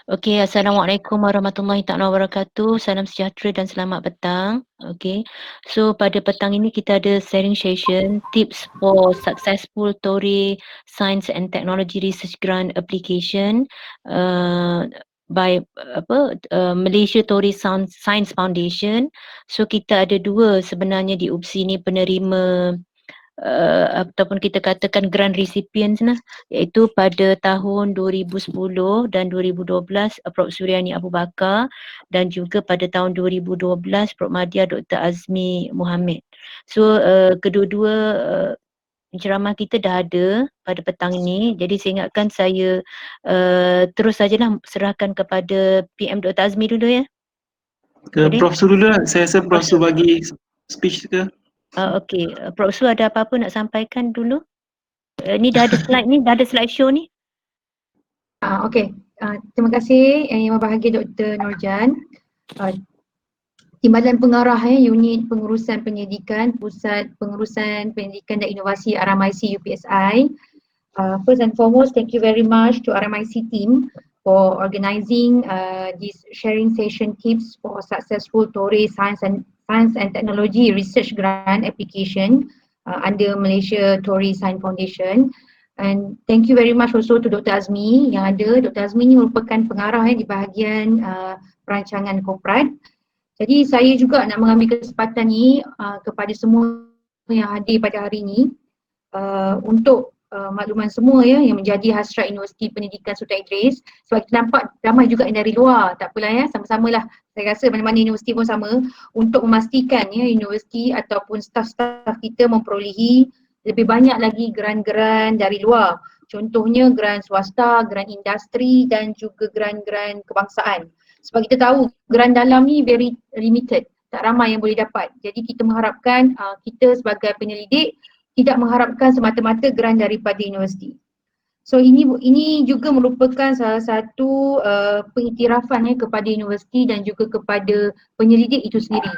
Okey, Assalamualaikum warahmatullahi taala wabarakatuh. Salam sejahtera dan selamat petang. Okey. So pada petang ini kita ada sharing session tips for successful Tory Science and Technology Research Grant application by Malaysia Tory Science Foundation. So kita ada dua sebenarnya di UPSI ni penerima ataupun kita katakan grant recipients lah, iaitu pada tahun 2010 dan 2012 Prof Suryani Abu Bakar, dan juga pada tahun 2012 Prof Madya Dr Azmi Muhammad. So kedua-dua penceramah kita dah ada pada petang ini. Jadi saya ingatkan saya terus sajalah serahkan kepada PM Dr Azmi dulu ya. Ke Boleh? Prof Su dulu lah. Saya rasa Prof Su bagi speech ke. Okey, Prof Su ada apa-apa nak sampaikan dulu? Ni dah ada slide ni, dah ada slide show ni. Okey, terima kasih Yang Berbahagia Dr. Nurjan. Timbalan Pengarah Unit Pengurusan Pendidikan, Pusat Pengurusan Pendidikan dan Inovasi RMIC UPSI. First and foremost, thank you very much to RMIC team for organizing this sharing session tips for successful Tory Science and Technology Research Grant application under Malaysia Tory Science Foundation. And thank you very much also to Dr. Azmi yang ada. Dr. Azmi ni merupakan pengarah di bahagian perancangan korporat. Jadi saya juga nak mengambil kesempatan ni kepada semua yang hadir pada hari ini untuk makluman semua yang menjadi hasrat Universiti Pendidikan Sultan Idris. Sebab kita nampak ramai juga yang dari luar, tak apalah sama-samalah. Saya rasa mana-mana universiti pun sama untuk memastikan universiti ataupun staf-staf kita memperolehi lebih banyak lagi grant-grant dari luar. Contohnya grant swasta, grant industri dan juga grant-grant kebangsaan. Sebab kita tahu grant dalam ni very limited, tak ramai yang boleh dapat. Jadi kita mengharapkan kita sebagai penyelidik tidak mengharapkan semata-mata grant daripada universiti. So ini juga merupakan salah satu pengiktirafan kepada universiti dan juga kepada penyelidik itu sendiri.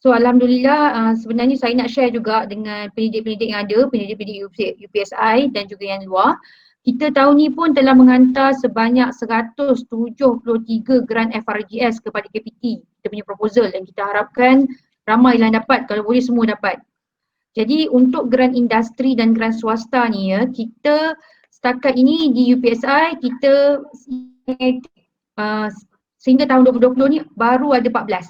So alhamdulillah sebenarnya saya nak share juga dengan pendidik-pendidik yang ada, pendidik-pendidik UPSI dan juga yang luar. Kita tahun ni pun telah menghantar sebanyak 173 grant FRGS kepada KPT, kita punya proposal, dan kita harapkan ramai yang dapat, kalau boleh semua dapat. Jadi untuk grant industri dan grant swasta ni kita setakat ini di UPSI kita sehingga tahun 2020 ni baru ada 14.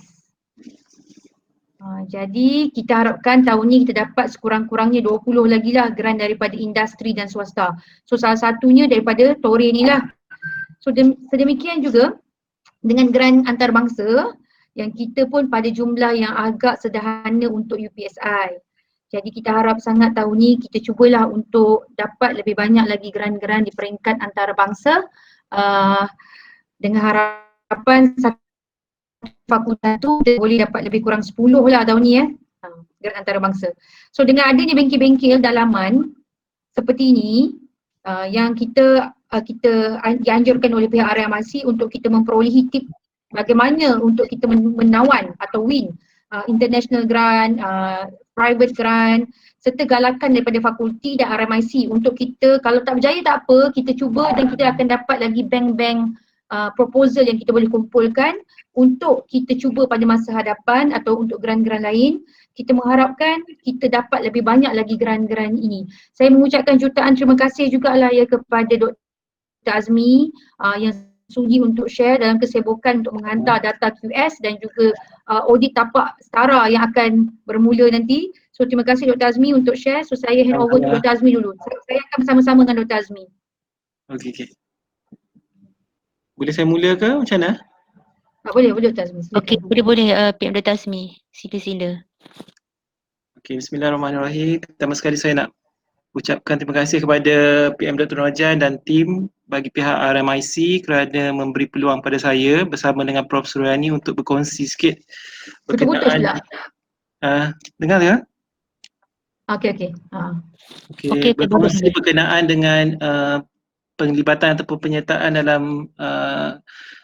Jadi kita harapkan tahun ni kita dapat sekurang-kurangnya 20 lagi lah grant daripada industri dan swasta. So salah satunya daripada Tory ni lah. So sedemikian juga dengan grant antarabangsa yang kita pun pada jumlah yang agak sederhana untuk UPSI. Jadi kita harap sangat tahun ni kita cubalah untuk dapat lebih banyak lagi grant-grant di peringkat antarabangsa dengan harapan fakultas tu boleh dapat lebih kurang 10 lah tahun ni grant antarabangsa. So dengan adanya bengkel-bengkel dalaman seperti ini yang kita dianjurkan oleh pihak RMIC untuk kita memperolehi tip bagaimana untuk kita menawan atau win international grant, private grant serta galakan daripada fakulti dan RMIC untuk kita, kalau tak berjaya tak apa, kita cuba dan kita akan dapat lagi bank-bank proposal yang kita boleh kumpulkan untuk kita cuba pada masa hadapan atau untuk grant-grant lain. Kita mengharapkan kita dapat lebih banyak lagi grant-grant ini. Saya mengucapkan jutaan terima kasih jugalah kepada Dr. Azmi yang sudi untuk share dalam kesibukan untuk menghantar data QS dan juga audit tapak setara yang akan bermula nanti. So terima kasih Dr. Azmi untuk share. So saya hand over to Dr. Azmi dulu. Saya akan bersama-sama dengan Dr. Azmi. Okey. Boleh saya mula ke macam mana? Boleh Dr. Azmi. Okey, boleh PM Dr. Azmi. Sila-sila. Okey, bismillahirrahmanirrahim. Pertama sekali saya nak ucapkan terima kasih kepada PM Dr. Nurjan dan tim bagi pihak RMIC kerana memberi peluang pada saya bersama dengan Prof Suryani untuk berkongsi sikit berkenaan dengar ya? Okey. Okey, berkongsi berkenaan dengan penglibatan ataupun penyertaan dalam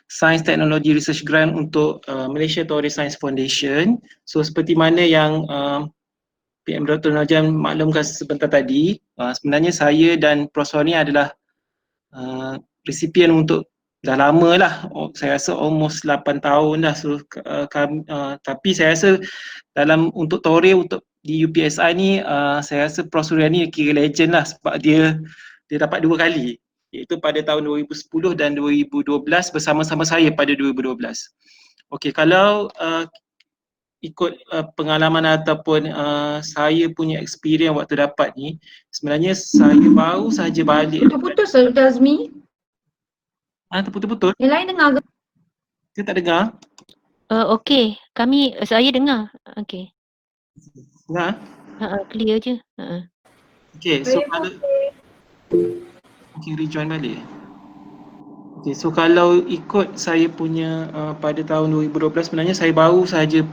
Science Technology Research Grant untuk Malaysia Tory Science Foundation. So seperti mana yang PM Dr. Nurjan maklumkan sebentar tadi, sebenarnya saya dan Prof Suryani adalah resipien untuk dah lama lah, saya rasa almost 8 tahun dah. So, tapi saya rasa dalam untuk Tore, untuk di UPSI ni, saya rasa Prof Suryani kira legend lah sebab dia dapat 2 kali, iaitu pada tahun 2010 dan 2012 bersama-sama saya pada 2012. Okey, kalau ikut pengalaman ataupun saya punya experience waktu dapat ni, sebenarnya saya baru saja balik. Putus-putus Dr. Azmi. Terputus-putus? Yang lain dengar ke? Dia tak dengar? Okey, saya dengar. Okey. Dengar? Clear je. Okey, so kalau rejoin balik. Okey, so kalau ikut saya punya pada tahun 2012, sebenarnya saya baru sahaja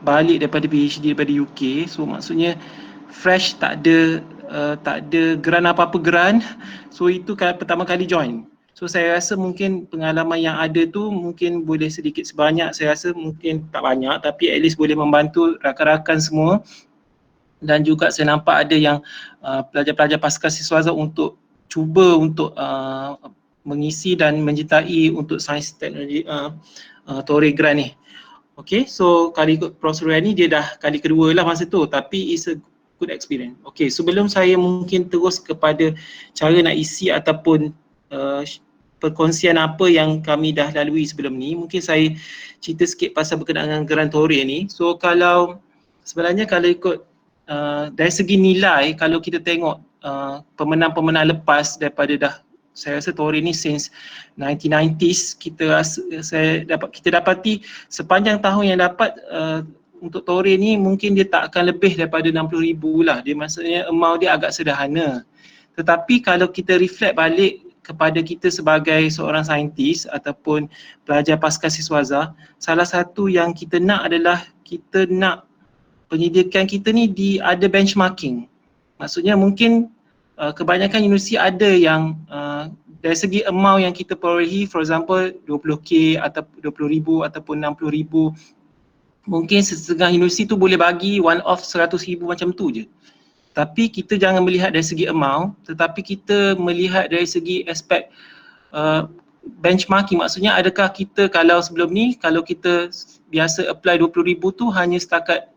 balik daripada PhD daripada UK. So maksudnya fresh, tak ada grant apa-apa grant. So itu pertama kali join. So saya rasa mungkin pengalaman yang ada tu mungkin boleh sedikit sebanyak, saya rasa mungkin tak banyak, tapi at least boleh membantu rakan-rakan semua. Dan juga saya nampak ada yang pelajar-pelajar pasca siswaza untuk cuba untuk mengisi dan mencintai untuk sains teknologi Tore grant ni. Okay, so kali ikut Prof Suryani dia dah kali kedua lah masa tu, tapi it's a good experience. Okay, sebelum saya mungkin terus kepada cara nak isi ataupun perkongsian apa yang kami dah lalui sebelum ni, mungkin saya cerita sikit pasal berkenaan dengan grant Tore ni. So sebenarnya kalau ikut dari segi nilai, kalau kita tengok pemenang-pemenang lepas daripada dah, saya rasa Tore ni since 1990s, kita dapati sepanjang tahun yang dapat untuk Tore ni mungkin dia tak akan lebih daripada 60,000 lah. Dia maksudnya amount dia agak sederhana. Tetapi kalau kita reflect balik kepada kita sebagai seorang saintis ataupun pelajar pasca siswaza, salah satu yang kita nak adalah kita nak pendidikan kita ni ada benchmarking. Maksudnya mungkin kebanyakan universiti ada yang dari segi amount yang kita perolehi, for example 20k atau 20,000 ataupun 60,000, mungkin setengah universiti tu boleh bagi one off 100,000 macam tu je. Tapi kita jangan melihat dari segi amount, tetapi kita melihat dari segi aspek benchmarking. Maksudnya adakah kita, kalau sebelum ni kalau kita biasa apply 20,000 tu hanya setakat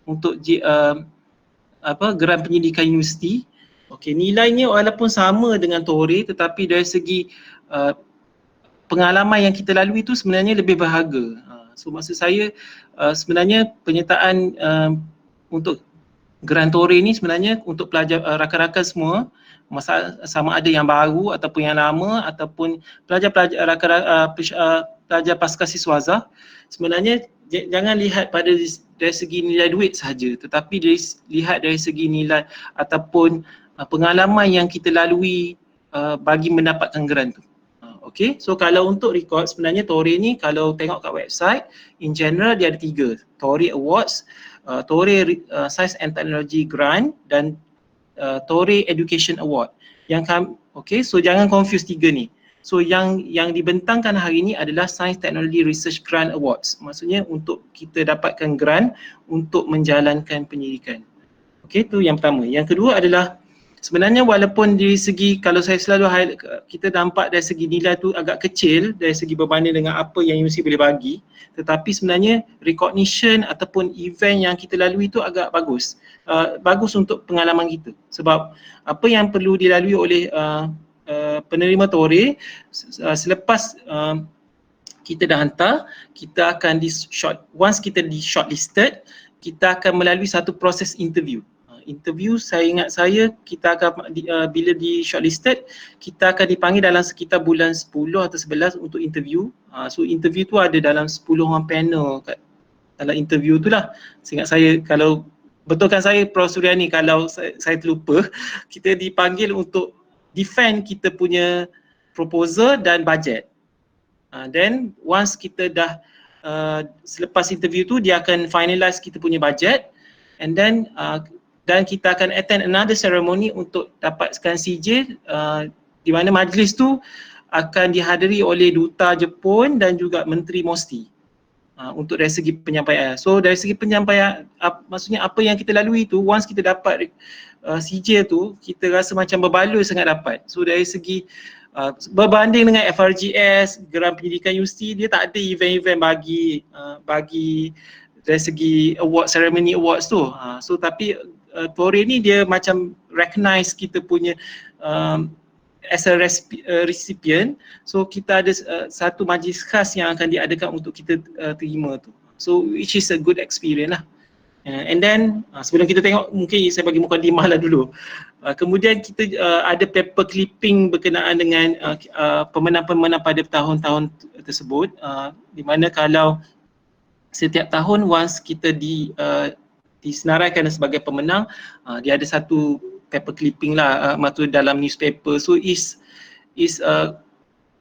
untuk grant pendidikan universiti. Okey, nilainya walaupun sama dengan Tore, tetapi dari segi pengalaman yang kita lalui tu sebenarnya lebih berharga. So maksud saya sebenarnya penyertaan untuk grant Tore ni sebenarnya untuk pelajar rakan-rakan semua, sama ada yang baru ataupun yang lama ataupun pelajar-pelajar pelajar pasca siswaza, sebenarnya jangan lihat pada dari segi nilai duit sahaja, tetapi lihat dari segi nilai ataupun pengalaman yang kita lalui bagi mendapatkan grant tu. Okay, so kalau untuk record sebenarnya Tore ni kalau tengok kat website, in general dia ada 3, Tore Awards, Tore Science and Technology Grant dan Tore Education Award. Okay, so jangan confuse 3 ni. So yang dibentangkan hari ini adalah Science Technology Research Grant Awards. Maksudnya untuk kita dapatkan grant untuk menjalankan pendidikan. Okay, tu yang pertama. Yang kedua adalah sebenarnya walaupun dari segi, kalau saya selalu highlight, kita nampak dari segi nilai tu agak kecil dari segi berbanding dengan apa yang universiti boleh bagi, tetapi sebenarnya recognition ataupun event yang kita lalui tu agak bagus. Bagus untuk pengalaman kita, sebab apa yang perlu dilalui oleh penerima Tore selepas kita dah hantar, kita akan once kita di shortlisted, kita akan melalui satu proses interview. Interview, saya ingat kita akan bila di shortlisted, kita akan dipanggil dalam sekitar bulan 10 atau 11 untuk interview. So interview tu ada dalam 10 orang panel dalam interview tu lah. Seingat saya, kalau betulkan saya Prof Suryani kalau saya terlupa, kita dipanggil untuk defend kita punya proposal dan budget. Then once kita dah selepas interview tu, dia akan finalize kita punya budget, and then dan kita akan attend another ceremony untuk dapatkan CJ, di mana majlis tu akan dihadiri oleh Duta Jepun dan juga Menteri MOSTI untuk dari segi penyampaian. So dari segi penyampaian, maksudnya apa yang kita lalui tu, once kita dapat CJ tu, kita rasa macam berbaloi sangat dapat. So dari segi berbanding dengan FRGS, Geran Pendidikan Universiti, dia tak ada event-event bagi dari segi award, ceremony awards tu. So tapi Tore ni dia macam recognize kita punya as a recipient. So kita ada satu majlis khas yang akan diadakan untuk kita terima tu. So which is a good experience lah. And then sebelum kita tengok, mungkin saya bagi mukadimah lah dulu. Kemudian kita ada paper clipping berkenaan dengan pemenang-pemenang pada tahun-tahun tersebut, di mana kalau setiap tahun once kita disenaraikan sebagai pemenang, dia ada satu paper clipping lah maksud dalam newspaper. So is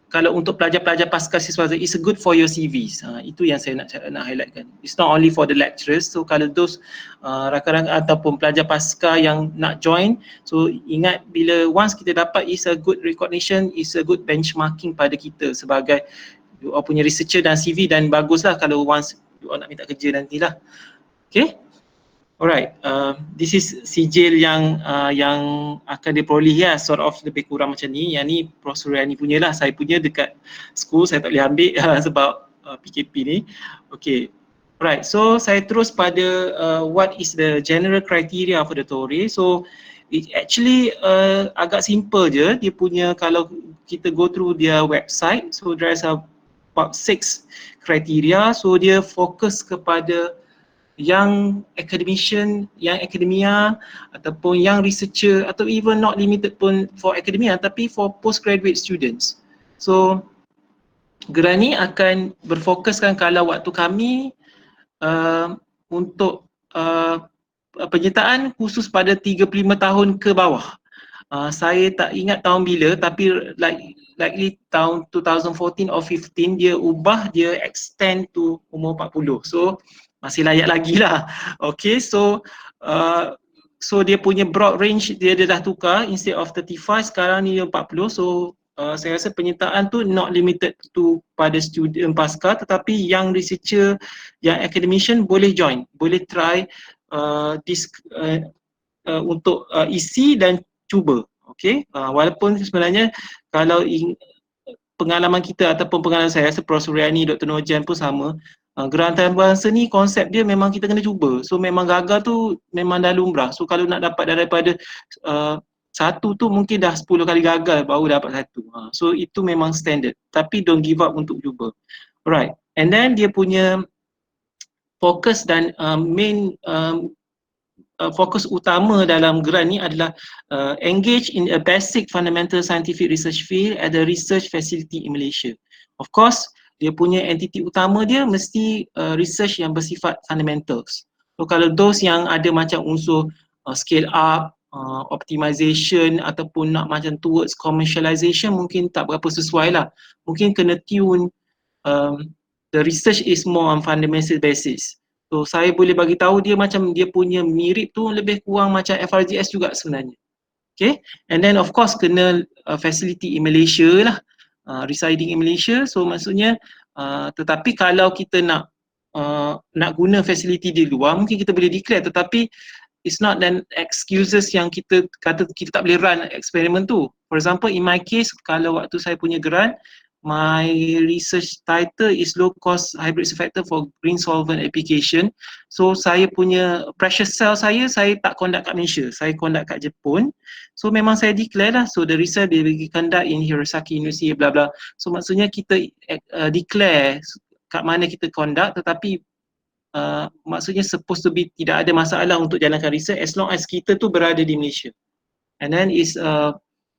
kalau untuk pelajar-pelajar pasca siswa, it's good for your CVs. Itu yang saya nak highlightkan. It's not only for the lecturers. So kalau those rakan-rakan ataupun pelajar pasca yang nak join, so ingat bila once kita dapat, is a good recognition, is a good benchmarking pada kita sebagai you all punya researcher dan CV, dan baguslah kalau once you all nak minta kerja nantilah. Okay. Alright, this is sijil yang akan diperoleh ya, sort of lebih kurang macam ni. Yang ni Prof Suryani punya lah, saya punya dekat school saya tak boleh ambil sebab PKP ni. Okay, alright, so saya terus pada what is the general criteria for the Tore. So it actually agak simple je dia punya. Kalau kita go through their website, so there's about 6 criteria. So dia fokus kepada yang academician, yang akademia, ataupun yang researcher, atau even not limited pun for academia, tapi for postgraduate students. So geran ni akan berfokuskan kalau waktu kami untuk penyertaan khusus pada 35 tahun ke bawah. Saya tak ingat tahun bila, tapi likely tahun 2014 or 15 dia ubah, dia extend to umur 40. So masih layak lagi lah. Okay, so dia punya broad range dia dah tukar, instead of 35 sekarang ni 40. So saya rasa penyertaan tu not limited to pada student pasca, tetapi yang researcher, yang academician boleh join, boleh try untuk isi dan cuba. Okay, walaupun sebenarnya kalau pengalaman kita ataupun pengalaman saya rasa Prof Suryani, Dr. Nojan pun sama, geran antarabangsa ni konsep dia memang kita kena cuba. So memang gagal tu memang dah lumrah. So kalau nak dapat daripada satu tu mungkin dah 10 kali gagal baru dapat satu. So itu memang standard. Tapi don't give up untuk cuba. Alright. And then dia punya fokus dan main fokus utama dalam geran ni adalah engage in a basic fundamental scientific research field at the research facility in Malaysia. Of course, dia punya entiti utama dia mesti research yang bersifat fundamentals. So kalau those yang ada macam unsur scale up, optimization ataupun nak macam towards commercialization, mungkin tak berapa sesuai lah. Mungkin kena tune, the research is more on fundamental basis. So saya boleh bagi tahu dia macam dia punya mirip tu lebih kurang macam FRGS juga sebenarnya. Okay, and then of course kena facility in Malaysia lah. Residing in Malaysia, so maksudnya tetapi kalau kita nak guna facility di luar, mungkin kita boleh declare, tetapi it's not an excuses yang kita kata kita tak boleh run eksperimen tu. For example, in my case, kalau waktu saya punya grant, my research title is low cost hybrid surfactant for green solvent application. So saya punya precious cell saya tak conduct kat Malaysia, saya conduct kat Jepun. So memang saya declare lah, so the research will be conduct in Hirosaki University bla bla. So maksudnya kita declare kat mana kita conduct, tetapi maksudnya supposed to be tidak ada masalah untuk jalankan research as long as kita tu berada di Malaysia. And then is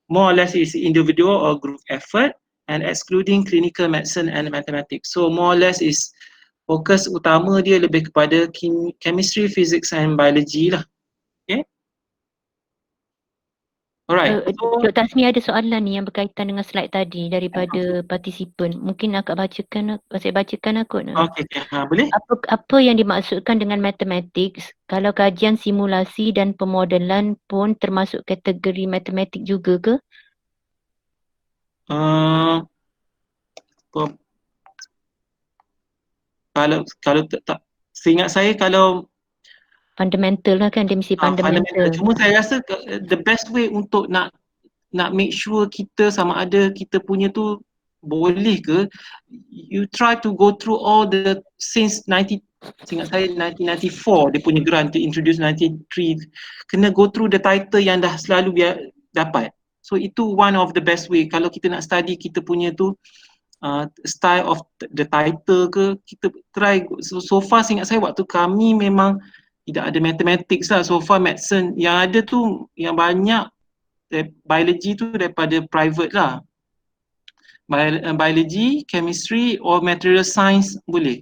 more or less is individual or group effort, and excluding clinical medicine and mathematics. So more or less is fokus utama dia lebih kepada chemistry, physics and biology lah. Okay. Alright. Dr. Tasmi ada soalan ni yang berkaitan dengan slide tadi daripada partisipan. Mungkin akak bacakan, saya bacakan akut. Okay, boleh. Apa yang dimaksudkan dengan mathematics? Kalau kajian simulasi dan pemodelan pun termasuk kategori matematik juga ke? Kalau tak seingat saya, kalau fundamental lah kan, dia mesti fundamental. Cuma saya rasa the best way untuk nak nak make sure kita sama ada kita punya tu boleh ke, you try to go through all the since 90, seingat saya 1994 dia punya grant to introduce 93, kena go through the title yang dah selalu biar dapat. So itu one of the best way kalau kita nak study kita punya tu style of the title ke, kita try. So far seingat saya waktu kami memang tidak ada mathematics lah. So far medicine yang ada tu yang banyak biology tu daripada private lah. Biology, chemistry or material science boleh.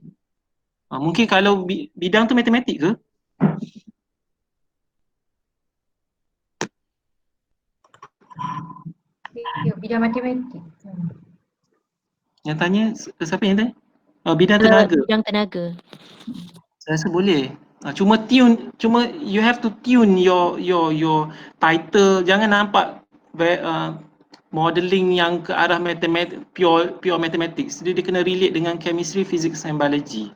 Mungkin kalau bidang tu matematik ke? Ya, bidang matematik. Yang tanya, siapa yang tanya? Bidang tenaga. Bidang tenaga. Saya rasa boleh. Cuma you have to tune your title, jangan nampak modeling yang ke arah matematik, pure mathematics. Dia kena relate dengan chemistry, physics and biology.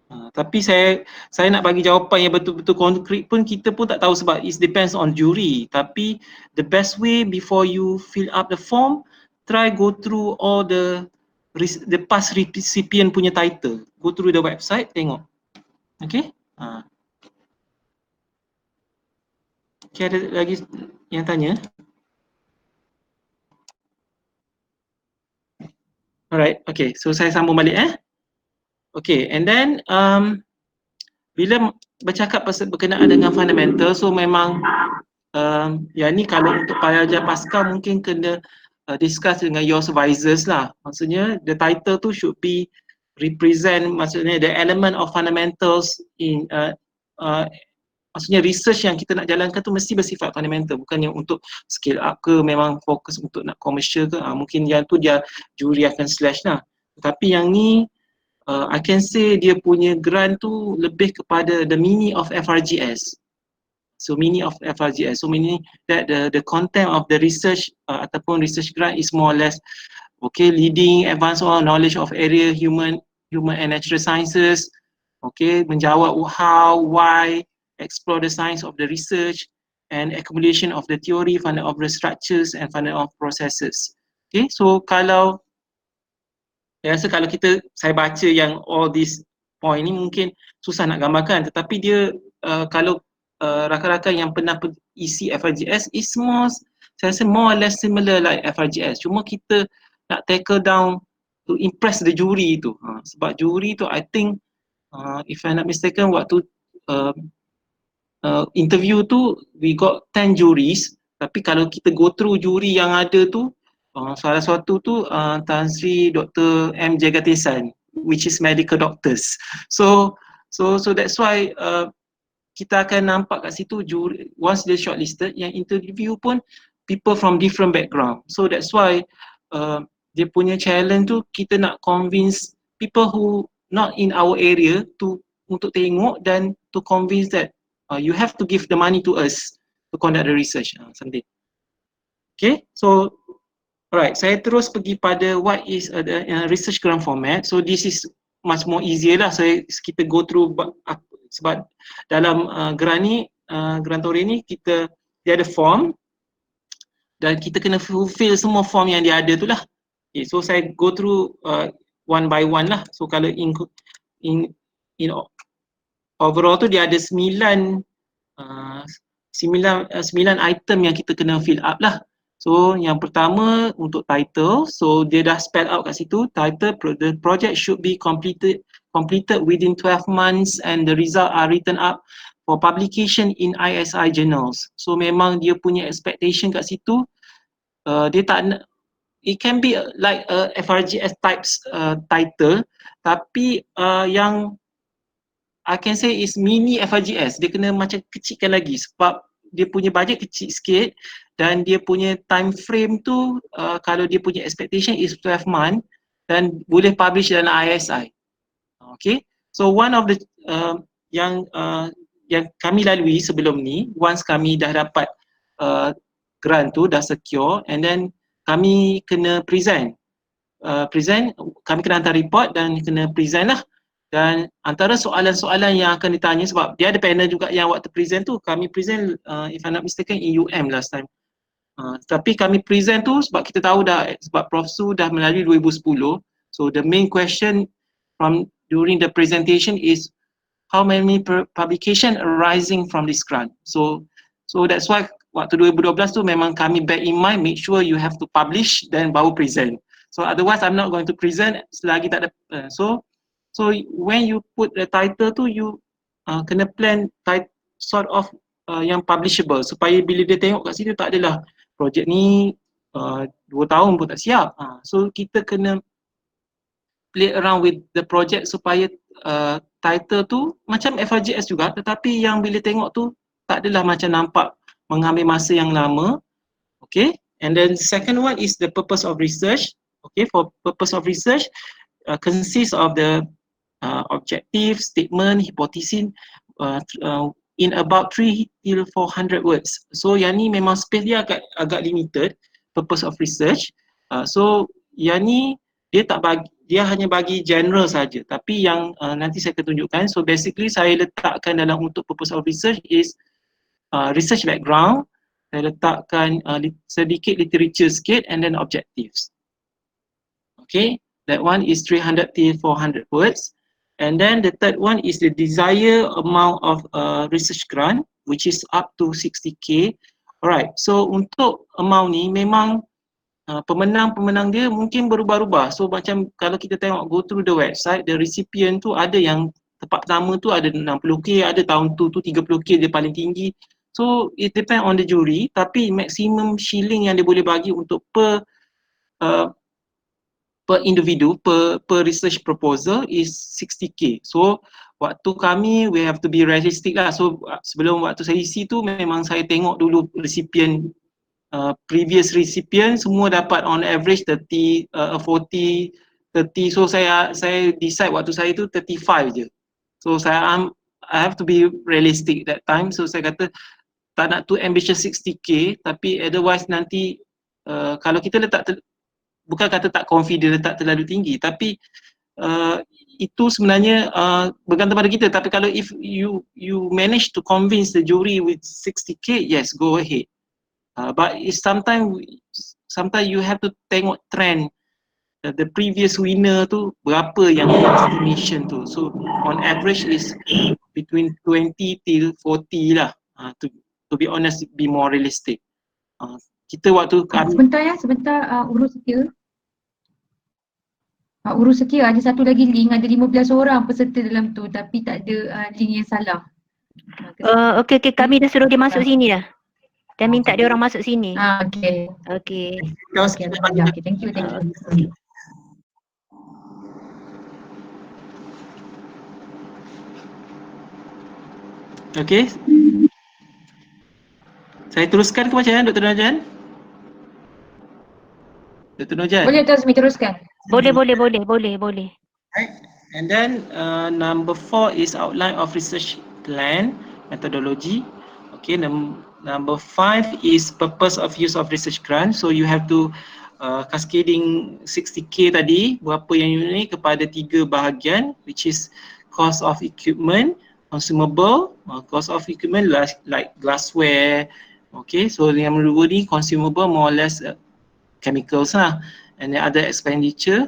Tapi saya nak bagi jawapan yang betul-betul konkret pun kita pun tak tahu sebab it depends on jury. Tapi the best way before you fill up the form, try go through all the past recipient punya title. Go through the website, tengok. Okay? Okay, ada lagi yang tanya? Alright, okay. So saya sambung balik Okay, and then bila bercakap berkenaan dengan fundamental, so memang yang ni kalau untuk pelajar pasca mungkin kena discuss dengan your supervisors lah. Maksudnya the title tu should be represent, maksudnya the element of fundamentals in maksudnya research yang kita nak jalankan tu mesti bersifat fundamental, bukan yang untuk scale up ke, memang fokus untuk nak commercial ke, mungkin yang tu dia juri akan slash lah. Tapi yang ni I can say dia punya grant tu lebih kepada the meaning of FRGS. So meaning of FRGS, so meaning that the content of the research ataupun research grant is more or less okay, leading advance knowledge of area human and natural sciences, okay, menjawab how, why, explore the science of the research and accumulation of the theory, find out of the structures and find out of processes. Okay, so kalau saya rasa kalau saya baca yang all this point ni mungkin susah nak gambarkan, tetapi dia kalau rakan-rakan yang pernah isi FRGS is more, saya rasa more or less similar like FRGS, cuma kita nak tackle down to impress the jury tu. Sebab jury tu I think if I'm not mistaken waktu interview tu we got 10 juries, tapi kalau kita go through juri yang ada tu salah satu tu Tan Sri Dr. M. Jagatesan, which is medical doctors. So that's why kita akan nampak kat situ juri, once they shortlisted, yang interview pun people from different background. So that's why dia punya challenge tu kita nak convince people who not in our area untuk tengok dan to convince that you have to give the money to us to conduct the research. Something. Okay, so alright, saya terus pergi pada what is the research grant format. So this is much more easier lah. Kita go through sebab dalam grant ni, grantori ni dia ada form dan kita kena fulfill semua form yang dia ada tu lah. Okay, so saya go through one by one lah. So kalau in overall tu dia ada 9 item yang kita kena fill up lah. So yang pertama untuk title, so dia dah spell out kat situ, title, the project should be completed within 12 months and the result are written up for publication in ISI journals. So memang dia punya expectation kat situ, dia tak, it can be like a FRGS types title, tapi yang I can say is mini FRGS, dia kena macam kecilkan lagi sebab dia punya budget kecil sikit dan dia punya time frame tu kalau dia punya expectation is 12 month dan boleh publish dalam ISI. Okay, so one of the yang kami lalui sebelum ni, once kami dah dapat grant tu, dah secure, and then kami kena present, kami kena hantar report dan kena present lah. Dan antara soalan-soalan yang akan ditanya, sebab dia ada panel juga yang waktu present tu, kami present if I'm not mistaken in UM last time. Tapi kami present tu sebab kita tahu dah, sebab Prof Su dah melalui 2010. So the main question from during the presentation is how many publication arising from this grant. So that's why waktu 2012 tu memang kami bear in mind, make sure you have to publish then baru present. So otherwise I'm not going to present selagi tak ada. So when you put the title tu, you kena plan sort of yang publishable supaya bila dia tengok kat situ tak adalah projek ni 2 tahun pun tak siap. So kita kena play around with the project supaya title tu macam FRJS juga, tetapi yang bila tengok tu tak adalah macam nampak mengambil masa yang lama. Okay, and then second one is the purpose of research. Okay, for purpose of research consists of the objective, statement, hypothesis in about 3 till 400 words. So yang ni memang space dia agak limited, purpose of research. So yang ni dia hanya bagi general saja, tapi yang nanti saya akan tunjukkan. So basically saya letakkan dalam untuk purpose of research is research background, saya letakkan sedikit literature sikit and then objectives. Okay, that one is 300 till 400 words. And then the third one is the desired amount of research grant, which is up to 60k. Alright, so untuk amount ni memang pemenang-pemenang dia mungkin berubah-ubah. So macam kalau kita tengok go through the website, the recipient tu ada yang tempat pertama tu ada 60k, ada tahun tu 30k dia paling tinggi. So it depend on the jury, tapi maximum shilling yang dia boleh bagi untuk per individu, per research proposal is 60k. So waktu kami we have to be realistic lah. So sebelum waktu saya isi tu memang saya tengok dulu recipient, previous recipient semua dapat on average 30, 40, 30. So saya decide waktu saya tu 35 je. So I have to be realistic that time. So saya kata tak nak too ambitious 60k, tapi otherwise nanti kalau kita letak bukan kata tak confident, letak terlalu tinggi, tapi itu sebenarnya bergantung pada kita. Tapi kalau if you manage to convince the jury with 60k, yes, go ahead. But sometimes you have to tengok trend, the previous winner tu berapa yang estimation tu. So on average is between 20 till 40 lah. To be honest, be more realistic. Kita waktu sebentar urus setia. Urus setia, ada satu lagi link, ada 15 orang peserta dalam tu tapi tak ada link yang salah. Okay, kami dah suruh dia masuk sini dah. Dan minta dia orang masuk sini. Okay. Okay. Okay, thank you. Okay. Saya teruskan ke macam mana Dr. Nojan? Dr. Nojan? Boleh Tuan Azmi teruskan. Boleh. Right. And then number 4 is outline of research plan, methodology. Okay, number 5 is purpose of use of research grant. So you have to cascading 60k tadi, berapa yang unik kepada 3 bahagian, which is cost of equipment, consumable, cost of equipment like glassware. Okay, so yang kedua ni consumable more or less chemicals lah, and then other expenditure.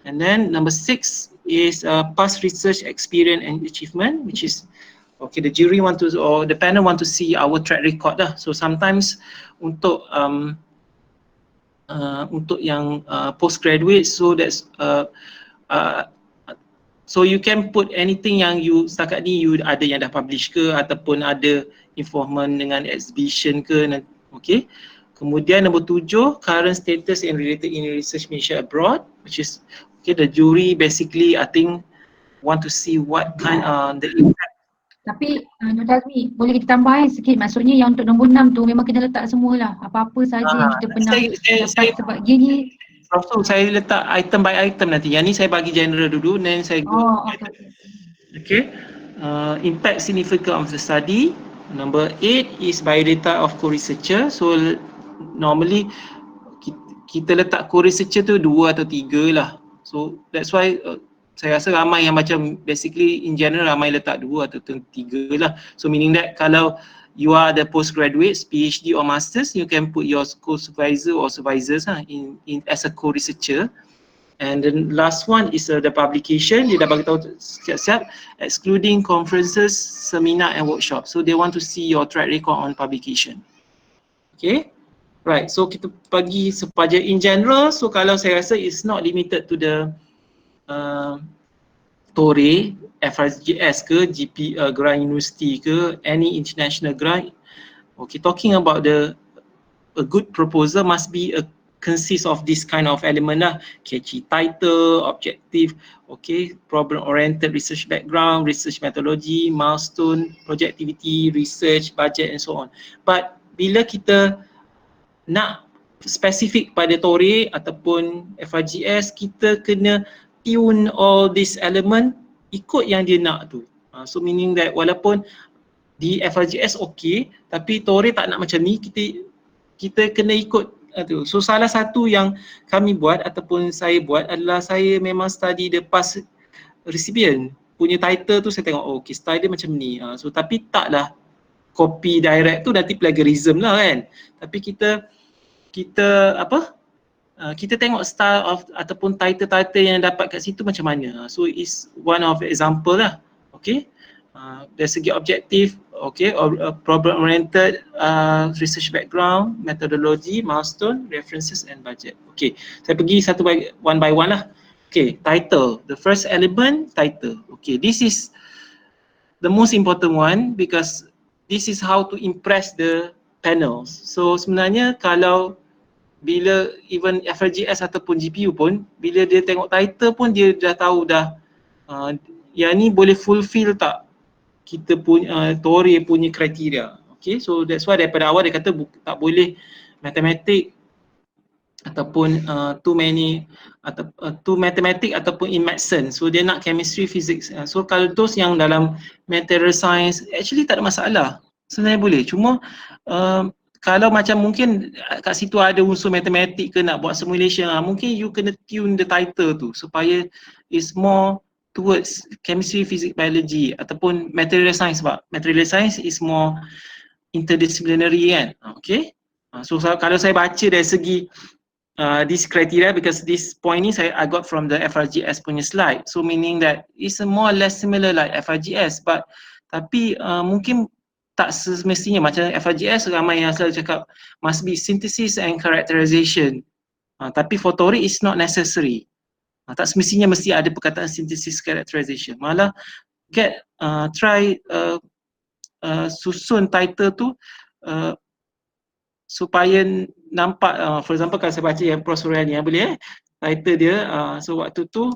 And then number 6 is past research experience and achievement, which is okay, the jury or the panel want to see our track record lah. So sometimes untuk yang postgraduate, so that's so you can put anything yang you setakat ni you ada yang dah publish ke ataupun ada involvement dengan exhibition ke, okay. Kemudian nombor 7, current status and related in research mission abroad, which is okay, the jury basically I think want to see what kind the impact. Tapi Dr. Azmi, boleh kita tambah sikit, maksudnya yang untuk nombor 6 tu memang kena letak semualah, apa-apa saja yang kita pernah dapat sebab dia ni. Saya letak item by item nanti. Yang ni saya bagi general dulu, then saya go. Okay. Impact significance of the study. Number 8 is biodata of co-researcher. So normally kita letak co-researcher tu 2 atau 3 lah. So that's why saya rasa ramai yang macam basically in general ramai letak 2 atau 3 lah. So meaning that kalau you are the postgraduates, PhD or masters, you can put your co-supervisor or supervisors in as a co-researcher. And then last one is the publication. Dia dah bagi tahu siap-siap, excluding conferences, seminar and workshop. So they want to see your track record on publication. Okay, right. So kita bagi sepaja in general. So kalau saya rasa it's not limited to the TORE, FRGS ke, grant university ke, any international grant. Okay, talking about a good proposal must be consist of this kind of element lah, catchy title, objective, okay, problem oriented research background, research methodology, milestone, project activity, research, budget and so on. But bila kita nak spesifik pada TORE ataupun FRGS, kita kena tune all this element ikut yang dia nak tu. So meaning that walaupun di FRGS okay, tapi TORE tak nak macam ni, kita kena ikut tu. So salah satu yang kami buat ataupun saya buat adalah saya memang study the past recipient punya title tu. Saya tengok okay, style dia macam ni. So tapi taklah copy direct tu, nanti plagiarism lah kan. Tapi kita tengok style of ataupun title yang dapat kat situ macam mana. So is one of example lah. Okay, dari segi objektif, okay, problem oriented, research background, methodology, milestone, references and budget. Okay, saya pergi one by one lah. Okay, title, the first element, title. Okay, this is the most important one because this is how to impress the panels. So sebenarnya kalau bila even FRGS ataupun GPU pun, bila dia tengok title pun dia dah tahu dah yang ni boleh fulfill tak kita punya TORE punya kriteria. Okay, so that's why daripada awal dia kata tak boleh matematik ataupun too mathematic ataupun in medicine. So dia nak chemistry, physics. So kalau those yang dalam material science actually tak ada masalah. Sebenarnya boleh. Cuma kalau macam mungkin kat situ ada unsur matematik ke nak buat simulation, mungkin you kena tune the title tu supaya is more towards chemistry, physics, biology ataupun material science, sebab material science is more interdisciplinary kan. Okay, so kalau saya baca dari segi this criteria, because this point ni I got from the FRGS punya slide, so meaning that it's more or less similar like FRGS, but tapi mungkin tak semestinya macam FRGS ramai yang selalu cakap must be synthesis and characterization, tapi for TORE is not necessary. Tak semestinya mesti ada perkataan synthesis characterization. Malah try susun title tu supaya nampak, for example kalau saya baca yang Prof. Suryani boleh title dia, so waktu tu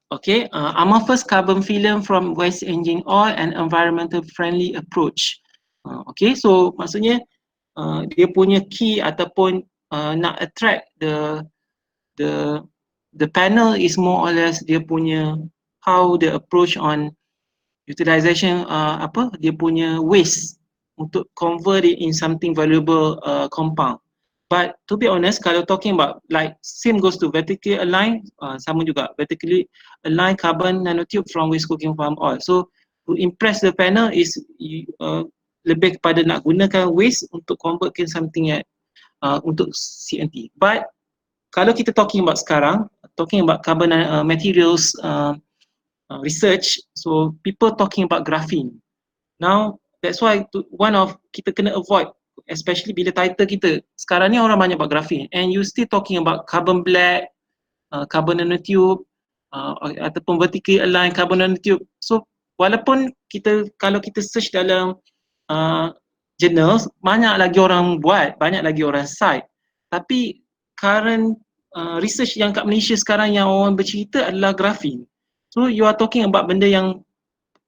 okay, amorphous carbon film from waste engine oil and environmental friendly approach. Okay, so maksudnya dia punya key ataupun nak attract the panel is more or less dia punya how the approach on utilization dia punya waste untuk convert it in something valuable compound. But to be honest, kalau talking about like same goes to vertically aligned, sama juga vertically aligned carbon nanotube from waste cooking palm oil. So to impress the panel is lebih kepada nak gunakan waste untuk convertkan something untuk CNT. But kalau kita talking about sekarang, talking about carbon materials research, so people talking about graphene. Now that's why one of kita kena avoid, especially bila title kita sekarang ni orang banyak buat graphene and you still talking about carbon black, carbon nanotube ataupun vertically aligned carbon nanotube. So walaupun kalau kita search dalam journals, banyak lagi orang buat, banyak lagi orang cite, tapi current research yang kat Malaysia sekarang yang orang bercerita adalah graphene. So you are talking about benda yang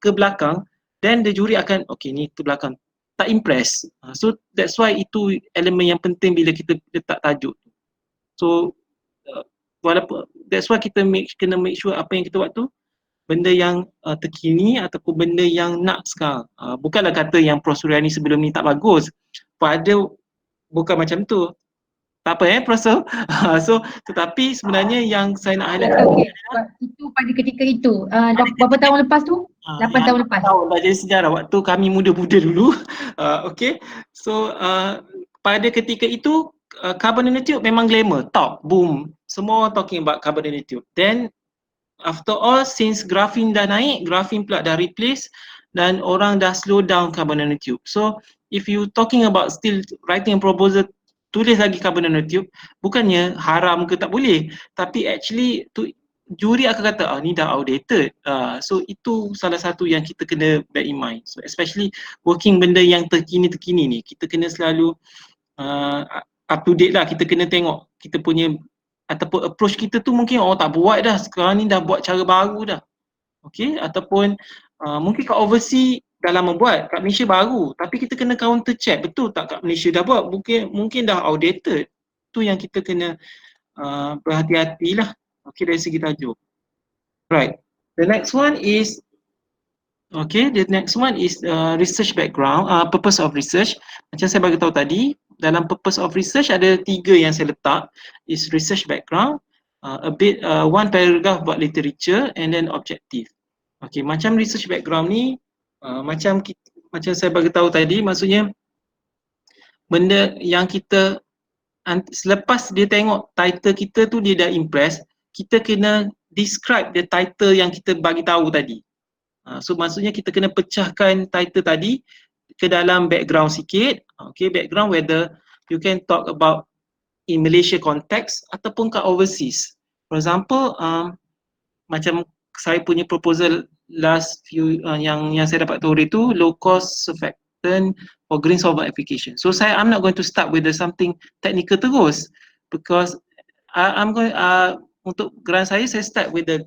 ke belakang, then the jury akan okay ni ke belakang, tak impress. So that's why itu elemen yang penting bila kita letak tajuk. So walaupun that's why kita kena make sure apa yang kita buat tu benda yang terkini ataupun benda yang nak sekarang. Bukanlah kata yang Prof. Suryani sebelum ni tak bagus. Bukan macam tu. tak apa Profesor. So tetapi sebenarnya yang saya nak highlight Okay, itu pada ketika itu. Berapa tahun lepas tu? 8 tahun lepas. Dah jadi sejarah waktu kami muda-muda dulu. Okay, so pada ketika itu carbon nanotube memang glamour, top, boom. Semua talking about carbon nanotube. Then after all, since graphene dah naik, graphene pula dah replace dan orang dah slow down carbon nanotube. So if you talking about still writing a proposal, tulis lagi carbon nanotube, bukannya haram ke tak boleh, tapi actually tu juri akan kata ni dah outdated. So itu salah satu yang kita kena bear in mind. So especially working benda yang terkini-terkini ni, kita kena selalu up to date lah. Kita kena tengok kita punya ataupun approach kita tu mungkin orang tak buat dah, sekarang ni dah buat cara baru dah. Okay, ataupun mungkin kat overseas dah lama buat, kat Malaysia baru, tapi kita kena counter check, betul tak kat Malaysia dah buat, mungkin dah outdated. Tu yang kita kena berhati-hati lah. Okay, dari segi tajuk. Right, the next one is research background, purpose of research. Macam saya bagi tahu tadi, dalam purpose of research ada 3 yang saya letak, is research background, one paragraph buat literature and then objective. Okay, macam research background ni, macam saya bagi tahu tadi, maksudnya benda yang kita selepas dia tengok title kita tu dia dah impress, kita kena describe the title yang kita bagi tahu tadi. So maksudnya kita kena pecahkan title tadi ke dalam background sikit. Okay, background whether you can talk about in Malaysia context ataupun kat overseas. For example, macam saya punya proposal last few yang saya dapat tahu itu low cost surfactant for green solvent application. So I'm not going to start with something technical terus, because I'm going untuk grant saya start with the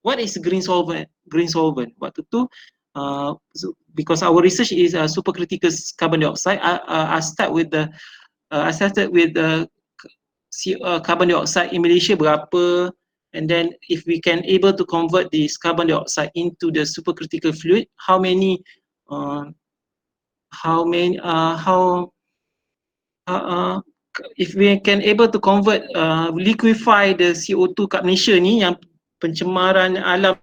what is green solvent. Waktu tu because our research is supercritical carbon dioxide, I started with the carbon dioxide in Malaysia berapa, and then if we can able to convert this carbon dioxide into the supercritical fluid, if we can able to convert liquefy the CO2 kat Malaysia ni yang pencemaran alam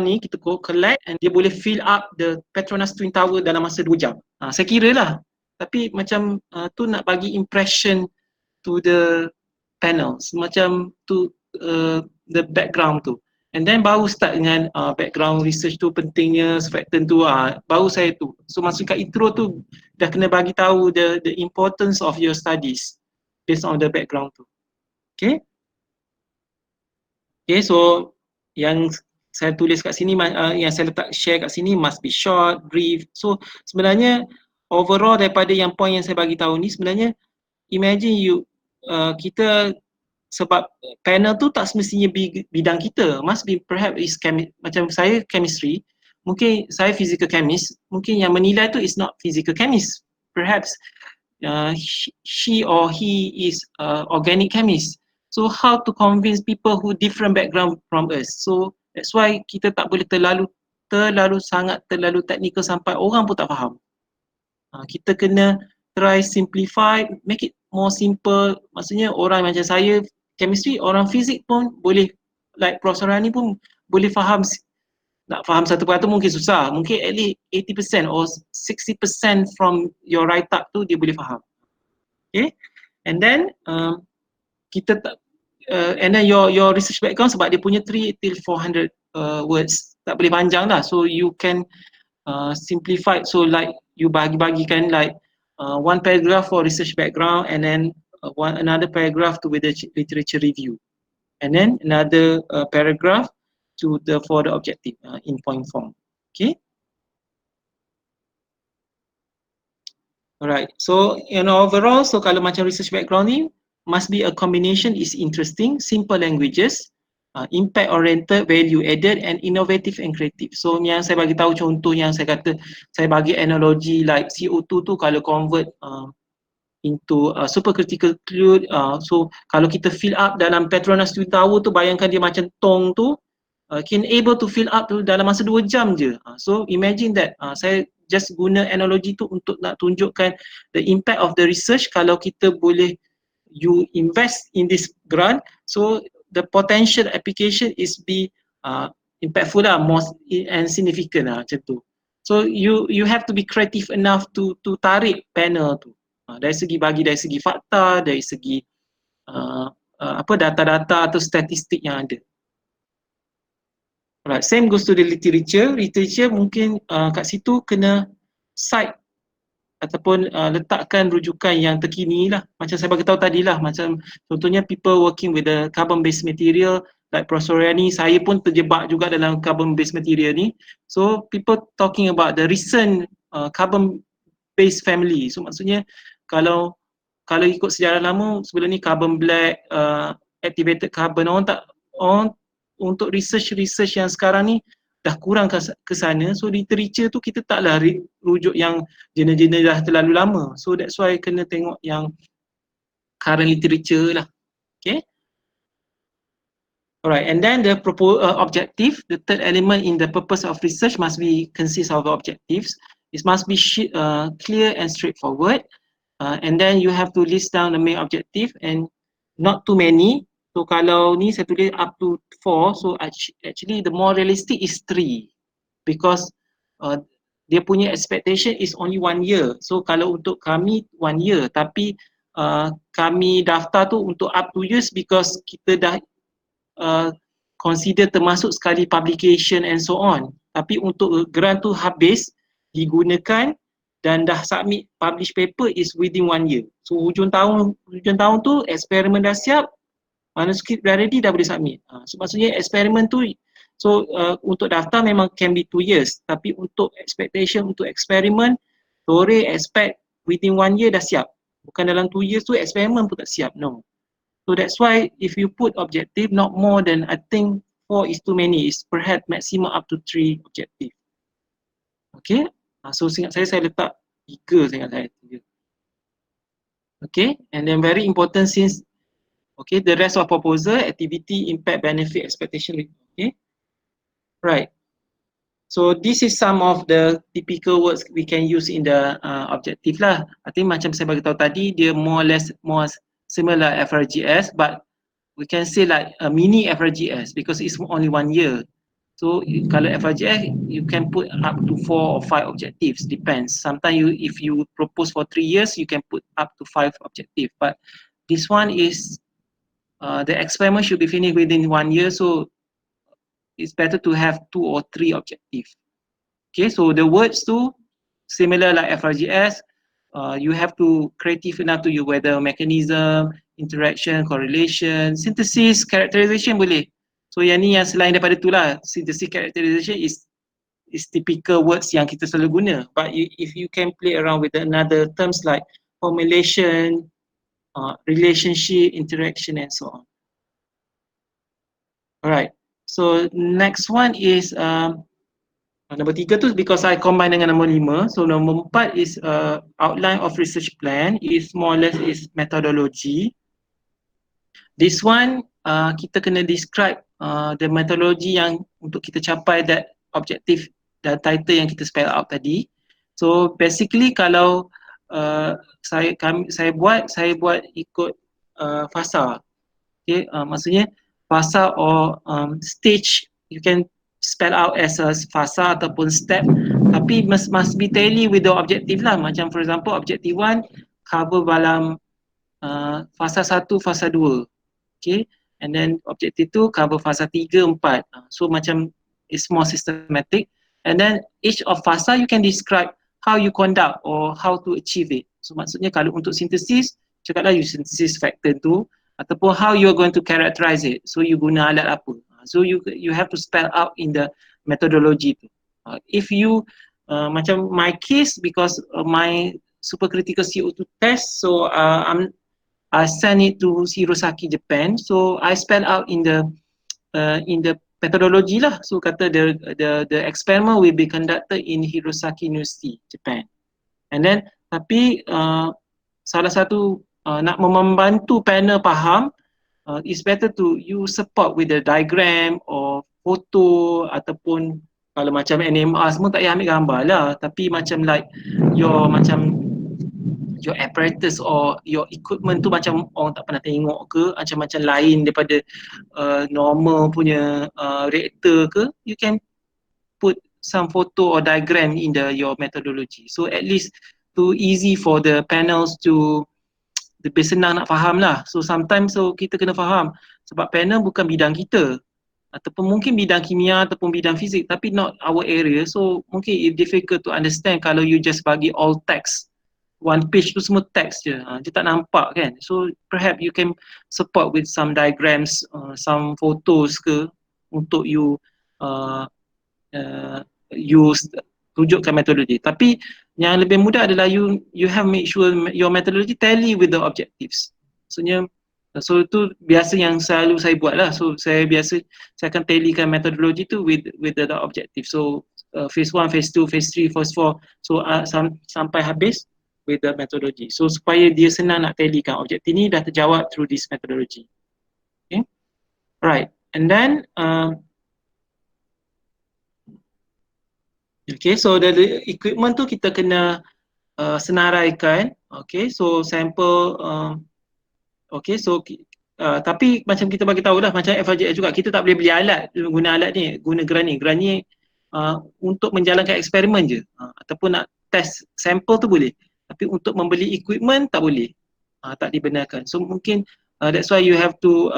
ni, kita collect and dia boleh fill up the Petronas Twin Tower dalam masa 2 jam. Saya kira lah, tapi macam tu nak bagi impression to the panel, semacam tu the background tu. And then baru start dengan background research tu, pentingnya surfactant tu, baru saya tu. So masuk kat intro tu dah kena bagi tahu the importance of your studies based on the background tu. Okay? Okay, so yang saya tulis kat sini, yang saya letak share kat sini must be short, brief. So sebenarnya overall daripada yang point yang saya bagi tahu ni, sebenarnya imagine you kita, sebab panel tu tak semestinya bidang kita, must be perhaps is macam saya chemistry, mungkin saya physical chemist, mungkin yang menilai tu is not physical chemist, perhaps she or he is organic chemist. So how to convince people who different background from us? So that's why kita tak boleh terlalu technical sampai orang pun tak faham. Kita kena try simplify, make it more simple. Maksudnya orang macam saya chemistry, orang fizik pun boleh, like Prof. Rani pun boleh faham. Nak faham 1% mungkin susah, mungkin at least 80% or 60% from your write up tu dia boleh faham. Okay, and then kita and then your research background, sebab dia punya 3 till 400 words, tak boleh panjang lah, so you can simplify. So like you bagi-bagikan like one paragraph for research background, and then another paragraph to with the literature review, and then another paragraph for the objective in point form. Okay. Alright, so overall, so kalau macam research background ni, must be a combination is interesting, simple languages, impact oriented, value added, and innovative and creative. So yang saya bagi tahu contoh yang saya kata, saya bagi analogi like CO2 tu kalau convert into supercritical fluid, so kalau kita fill up dalam Petronas Twin Tower tu, bayangkan dia macam tong tu, can able to fill up tu dalam masa 2 jam je. So imagine that, saya just guna analogi tu untuk nak tunjukkan the impact of the research. Kalau kita boleh you invest in this grant, so the potential application is be impactful lah, more and significant lah, macam tu. So you have to be creative enough to tarik panel tu, dari segi fakta, dari segi data-data atau statistik yang ada. Alright, same goes to the literature. Literature mungkin kat situ kena cite ataupun letakkan rujukan yang terkini lah. Macam saya bagi tahu tadi lah, macam contohnya people working with the carbon based material like Profesor Riani, saya pun terjebak juga dalam carbon based material ni. So people talking about the recent carbon based family. So maksudnya kalau ikut sejarah lama, sebelum ni carbon black, activated carbon, orang untuk research yang sekarang ni dah kurang ke sana. So literature tu kita taklah rujuk yang jurnal-jurnal dah terlalu lama. So that's why kena tengok yang current literature lah. Okay. Alright, and then the objective, the third element in the purpose of research must be consist of the objectives. It must be clear and straightforward. And then you have to list down the main objective and not too many. So kalau ni saya tulis up to 4, so actually the more realistic is 3 because dia punya expectation is only 1 year. So kalau untuk kami 1 year, tapi kami daftar tu untuk up to years because kita dah consider termasuk sekali publication and so on. Tapi untuk grant tu habis digunakan dan dah submit publish paper is within 1 year. So hujung tahun tu eksperimen dah siap, manuskrip dah ready, dah boleh submit. So maksudnya eksperimen tu, so untuk daftar memang can be 2 years, tapi untuk expectation untuk eksperimen, Tore expect within 1 year dah siap. Bukan dalam 2 years tu eksperimen pun tak siap, no. So that's why if you put objective not more than, I think 4 is too many, is perhaps maximum up to 3 objective. Okay, so seingat saya letak 3 seingat saya. Okay, and then very important since okay, the rest of proposal, activity, impact, benefit, expectation. Okay, right. So this is some of the typical words we can use in the objective lah. I think macam saya bagi tahu tadi, dia more or less more similar FRGS, but we can say like a mini FRGS because it's only 1 year. So kalau FRGS, you can put up to 4 or 5 objectives, depends. Sometimes if you propose for 3 years, you can put up to 5 objectives. But this one is the experiment should be finished within 1 year, so it's better to have 2 or 3 objectives. Okay, so the words too similar like FRGS. You have to creative enough to you whether mechanism, interaction, correlation, synthesis, characterization boleh. So yang ni yang selain daripada tu lah, synthesis, characterization is typical words yang kita selalu guna. But if you can play around with another terms like formulation, relationship, interaction and so on. Alright, so next one is number 3 tu because I combine dengan number 5. So number 4 is outline of research plan, is more or less is methodology. This one kita kena describe the methodology yang untuk kita capai that objective dan title yang kita spell out tadi. So basically kalau saya buat ikut fasa. Okay, maksudnya fasa or stage, you can spell out as a fasa ataupun step, tapi must be tally with the objective lah. Macam for example objective 1 cover dalam fasa 1, fasa 2. Okay, and then objective 2 cover fasa 3, 4. So macam it's more systematic, and then each of fasa you can describe how you conduct or how to achieve it. So maksudnya kalau untuk synthesis, cakaplah you synthesis factor tu, ataupun how you are going to characterize it. So you guna alat apa. So you have to spell out in the methodology tu. If you macam my case, because my supercritical CO2 test, so I send it to Hirosaki, Japan. So I spell out in the methodology lah. So kata the experiment will be conducted in Hirosaki University, Japan. And then tapi salah satu nak membantu panel faham, it's better to you support with the diagram or foto ataupun kalau macam NMR semua tak payah ambil gambar lah, tapi macam like your apparatus or your equipment tu macam orang tak pernah tengok ke, macam lain daripada normal punya reactor ke, you can put some photo or diagram in your methodology. So at least too easy for the panels to lebih senang nak faham lah. So sometimes kita kena faham sebab panel bukan bidang kita, ataupun mungkin bidang kimia ataupun bidang fizik, tapi not our area. So mungkin it's difficult to understand kalau you just bagi all text, one page tu semua text je, dia tak nampak kan. So perhaps you can support with some diagrams, some photos ke, untuk you use tunjukkan metodologi. Tapi yang lebih mudah adalah you have make sure your methodology tally with the objectives. Maksudnya, so itu biasa yang selalu saya buat lah. So saya akan tallykan metodologi tu with the objective. So phase 1, phase 2, phase 3, phase 4, so sampai habis with the methodology. So supaya dia senang nak tallykan objektif ni dah terjawab through this methodology. Okay, right. And then okay, so dari equipment tu kita kena senaraikan. Okay, so sampel okay, so tapi macam kita bagi tahu dah, macam FRJS juga, kita tak boleh beli alat, guna alat ni, guna Grani untuk menjalankan eksperimen je, ataupun nak test sampel tu boleh, tapi untuk membeli equipment tak boleh, tak dibenarkan. So mungkin that's why you have to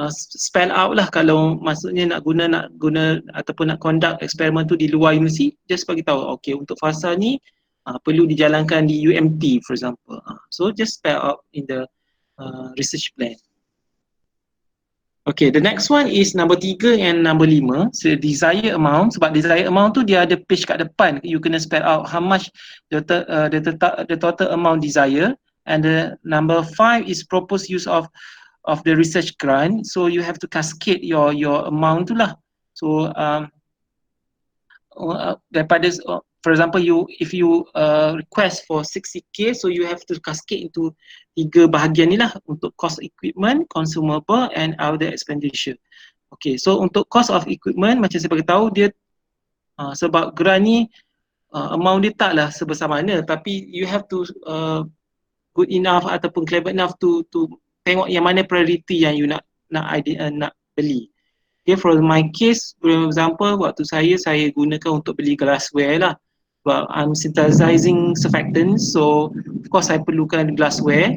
spell out lah kalau maksudnya nak guna ataupun nak conduct eksperimen tu di luar universiti, just bagi tahu, okay, untuk fasa ni perlu dijalankan di UMT for example. So just spell out in the research plan. Okay, the next one is number 3 and number 5, so desired amount. Sebab desired amount tu dia ada page kat depan, you kena spell out how much the total amount desired. And the number 5 is proposed use of the research grant, so you have to cascade your amount tu lah. So daripada for example, if you request for 60k, so you have to cascade into 3 bahagian ni lah, untuk cost equipment, consumable and other expenditure. Okay, so untuk cost of equipment, macam saya beritahu, dia sebab grant ni amount dia taklah sebesar mana, tapi you have to good enough ataupun clever enough to tengok yang mana priority yang you nak beli. Okay, for my case, for example, waktu saya gunakan untuk beli glassware lah. Well, I'm synthesizing surfactants, so of course saya perlukan glassware.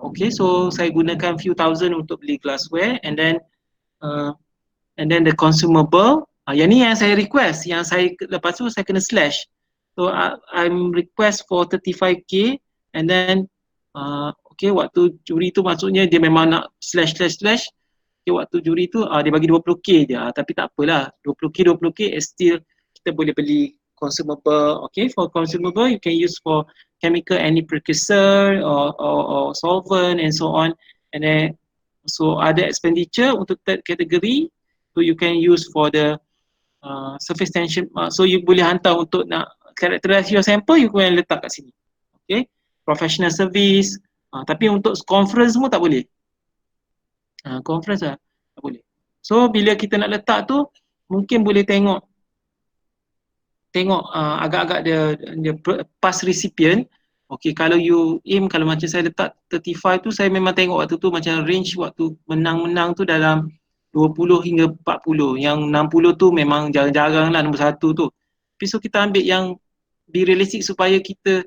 Okay, so saya gunakan few thousand untuk beli glassware, and then the consumable. Yang ni yang saya request, yang saya lepas tu saya kena slash. So I'm request for 35k, and then okay, waktu juri tu maksudnya dia memang nak slash. Okay, waktu juri tu dia bagi 20k je, tapi tak apalah, 20k still kita boleh beli consumable. Okay, for consumable you can use for chemical, any precursor or solvent and so on. And then so ada expenditure untuk third category, so you can use for the surface tension, so you boleh hantar untuk nak characterize your sample, you boleh letak kat sini. Okay, professional service, tapi untuk conference semua tak boleh. Conference tak boleh. So bila kita nak letak tu, mungkin boleh tengok agak-agak dia past recipient. Okay, kalau you aim, kalau macam saya letak 35 tu, saya memang tengok waktu tu macam range waktu menang tu dalam 20 hingga 40. Yang 60 tu memang jarang-jarang lah nombor 1 tu. Tapi so kita ambil yang be realistic supaya kita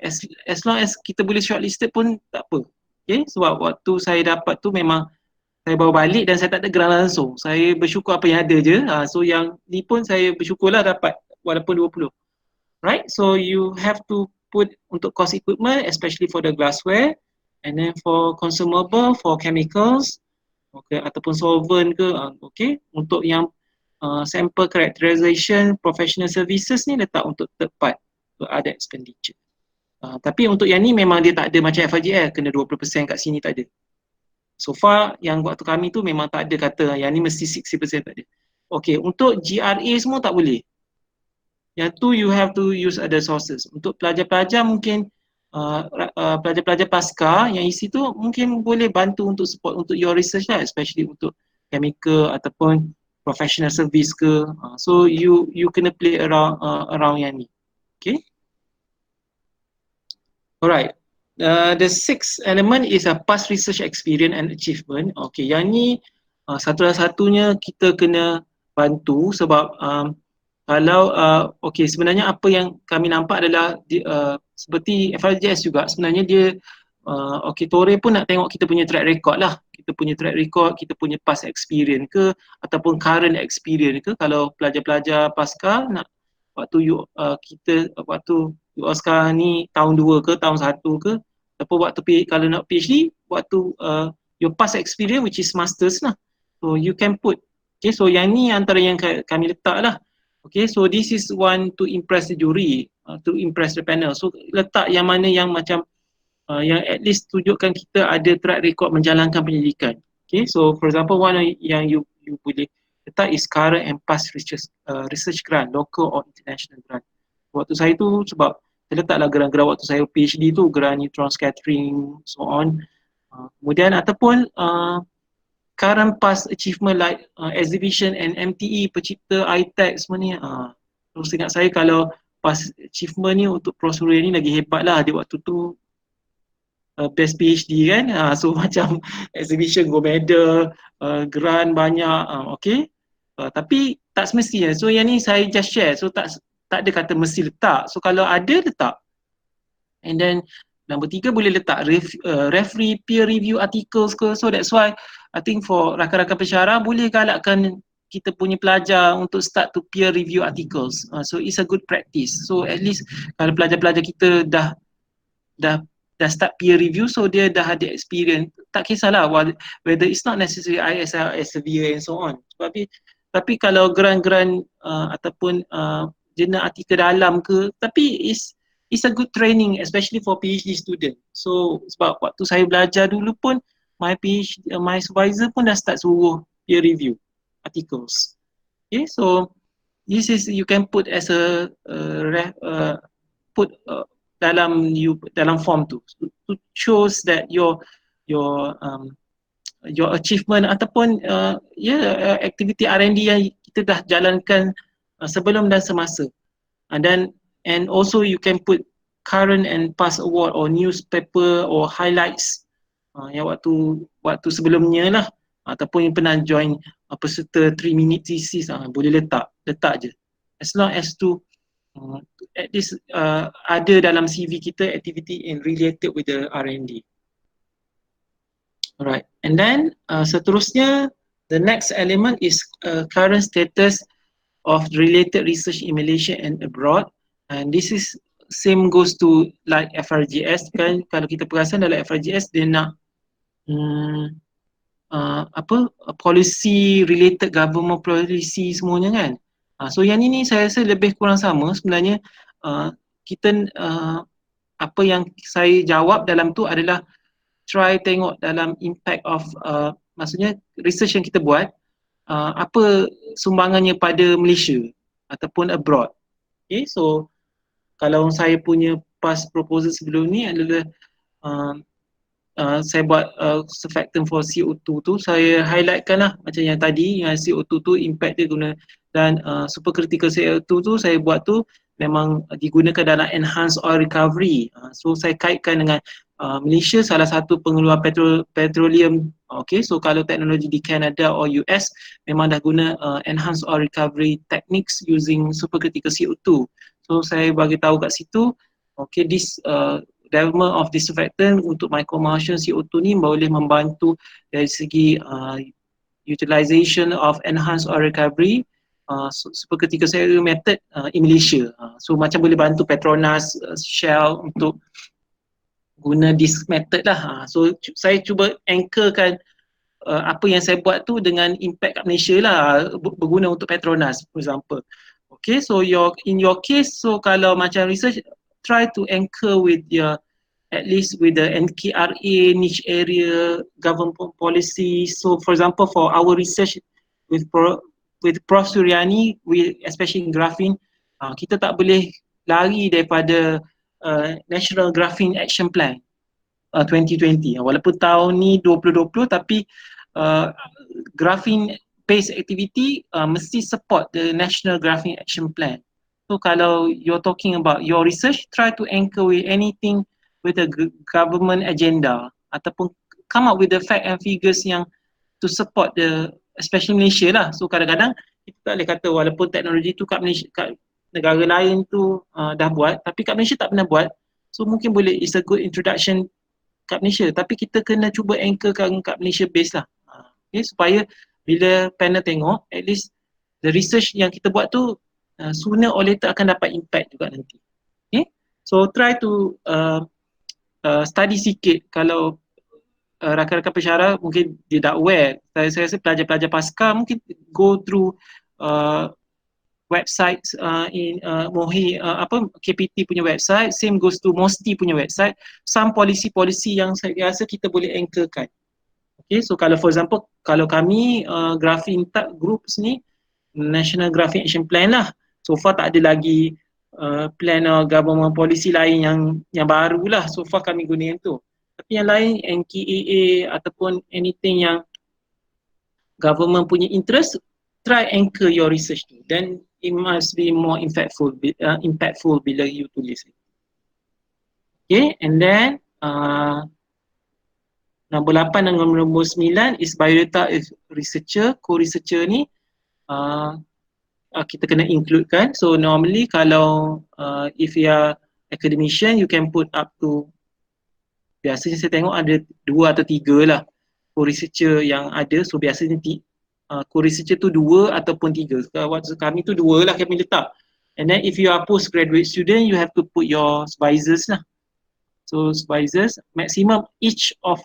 as long as kita boleh shortlisted pun tak apa. Okay, sebab waktu saya dapat tu memang saya bawa balik dan saya tak ada grant langsung. Saya bersyukur apa yang ada je. So yang ni pun saya bersyukurlah dapat walaupun 20. Right, so you have to put untuk cost equipment, especially for the glassware, and then for consumable, for chemicals, okay, ataupun solvent ke, okay. Untuk yang sample characterization, professional services ni letak untuk third part, so ada expenditure. Tapi untuk yang ni memang dia tak ada macam FRJL, kena 20% kat sini, tak ada. So far yang waktu kami tu memang tak ada kata yang ni mesti 60%, tak ada. Okay, untuk GRA semua tak boleh. Yang tu you have to use other sources. Untuk pelajar-pelajar mungkin pelajar-pelajar pasca yang isi tu mungkin boleh bantu untuk support untuk your research lah, especially untuk chemical ataupun professional service ke. So you kena play around yang ni. Okay. Alright. The sixth element is a past research experience and achievement. Okay, yang ni satu-satunya kita kena bantu sebab kalau okay, sebenarnya apa yang kami nampak adalah seperti FRJS juga sebenarnya dia okay, Tore pun nak tengok kita punya track record lah. Kita punya track record, kita punya past experience ke ataupun current experience ke. Kalau pelajar-pelajar pasca nak waktu waktu UOSCA ni tahun 2 ke tahun 1 ke ataupun waktu kalau nak PhD waktu your past experience which is masters lah. So you can put. Okay, so yang ni antara yang kami letak lah. Okay, so this is one to impress the jury, to impress the panel. So letak yang mana yang macam yang at least tunjukkan kita ada track record menjalankan pendidikan. Okay, so for example one yang you boleh letak is current and past research grant, local or international grant. Waktu saya tu sebab saya letaklah grant-grant waktu saya PhD tu, grant neutron scattering, so on. Kemudian ataupun current past achievement like exhibition and MTE, pencipta, iTech semua ni. Terus ingat saya kalau past achievement ni untuk Prof Surya ni lagi hebat lah, dia waktu tu best PhD kan. So macam exhibition gold medal, grant banyak, okay. Tapi tak semestinya. So yang ni saya just share. So tak ada kata mesti letak. So kalau ada letak. And then number 3 boleh letak referee peer review articles ke. So that's why I think for rakan-rakan pensyarah boleh galakkan kita punya pelajar untuk start to peer review articles. So it's a good practice. So at least kalau pelajar-pelajar kita dah start peer review, so dia dah ada experience. Tak kisahlah whether it's not necessary ISL, Elsevier and so on. Tapi kalau grant-grant ataupun jenis artikel dalam ke, tapi it's a good training especially for PhD student. So sebab waktu saya belajar dulu pun my supervisor pun dah start suruh peer review articles. Okay, so this is you can put as a dalam form tu to shows that your achievement ataupun aktiviti R&D yang kita dah jalankan sebelum dan semasa. And also you can put current and past award or newspaper or highlights yang waktu sebelumnya lah, ataupun yang pernah join peserta 3-minute thesis, boleh letak je. As long as to at least ada dalam CV kita activity in related with the R&D. Alright, and then seterusnya the next element is current status of related research in Malaysia and abroad. And this is same goes to like FRJS kan. Kalau kita perasan dalam FRJS dia nak policy related government policy semuanya kan. So yang ini saya rasa lebih kurang sama sebenarnya. Kita apa yang saya jawab dalam tu adalah try tengok dalam impact of maksudnya research yang kita buat, apa sumbangannya pada Malaysia ataupun abroad. Okay, so kalau saya punya past proposal sebelum ni adalah saya buat surfactant for CO2 tu, saya highlightkan lah macam yang tadi, yang CO2 tu impact dia guna, dan supercritical CO2 tu saya buat tu memang digunakan dalam enhanced oil recovery. So saya kaitkan dengan Malaysia salah satu pengeluar petroleum. Okay, so kalau teknologi di Canada or US memang dah guna enhanced oil recovery techniques using supercritical CO2. So saya bagi tahu kat situ, okay, this development of disinfectant untuk microemulsion CO2 ni boleh membantu dari segi utilization of enhanced oil recovery supercritical CO2 method in Malaysia. So macam boleh bantu Petronas, Shell untuk guna this method lah. So saya cuba anchorkan apa yang saya buat tu dengan impact kat Malaysia lah, berguna untuk Petronas for example. Okay, so in your case, so kalau macam research, try to anchor with your, at least with the NKRA, niche area, government policy. So for example, for our research with Prof Suryani, especially in graphene, kita tak boleh lari daripada National Graphene Action Plan 2020. Walaupun tahun ni 2020, tapi graphene based activity mesti support the National Graphene Action Plan. So kalau you're talking about your research, try to anchor with anything with a government agenda ataupun come up with the fact and figures yang to support the, especially Malaysia lah. So kadang-kadang kita tak boleh kata walaupun teknologi tu kat Malaysia, kat negara lain tu dah buat, tapi kat Malaysia tak pernah buat. So mungkin boleh, it's a good introduction kat Malaysia, tapi kita kena cuba anchorkan kat Malaysia base lah. Okay, supaya bila panel tengok, at least the research yang kita buat tu sooner or later akan dapat impact juga nanti. Okay, so try to study sikit. Kalau rakan-rakan pensyarah mungkin dia tak aware, saya rasa pelajar-pelajar pasca mungkin go through websites in MOHI, KPT punya website, same goes to MOSTI punya website, some policy-policy yang saya rasa kita boleh anchorkan. Okay, so kalau for example, kalau kami Graphene Groups ni, National Graphene Action Plan lah, so far tak ada lagi plan government policy lain yang baru lah, so far kami guna yang tu. Tapi yang lain, NKAA ataupun anything yang government punya interest, try anchor your research tu. Then it must be more impactful bila you tulis. Okay, and then nombor 8 dan nombor 9 is biodata researcher, co-researcher ni kita kena include kan. So normally kalau if you are academician, you can put up to, biasanya saya tengok ada 2 atau 3 lah co-researcher yang ada. So biasanya co-researcher tu 2 ataupun 3. Waktu kami tu 2 lah kami letak. And then if you are postgraduate student, you have to put your supervisors lah. So supervisors, maximum each of,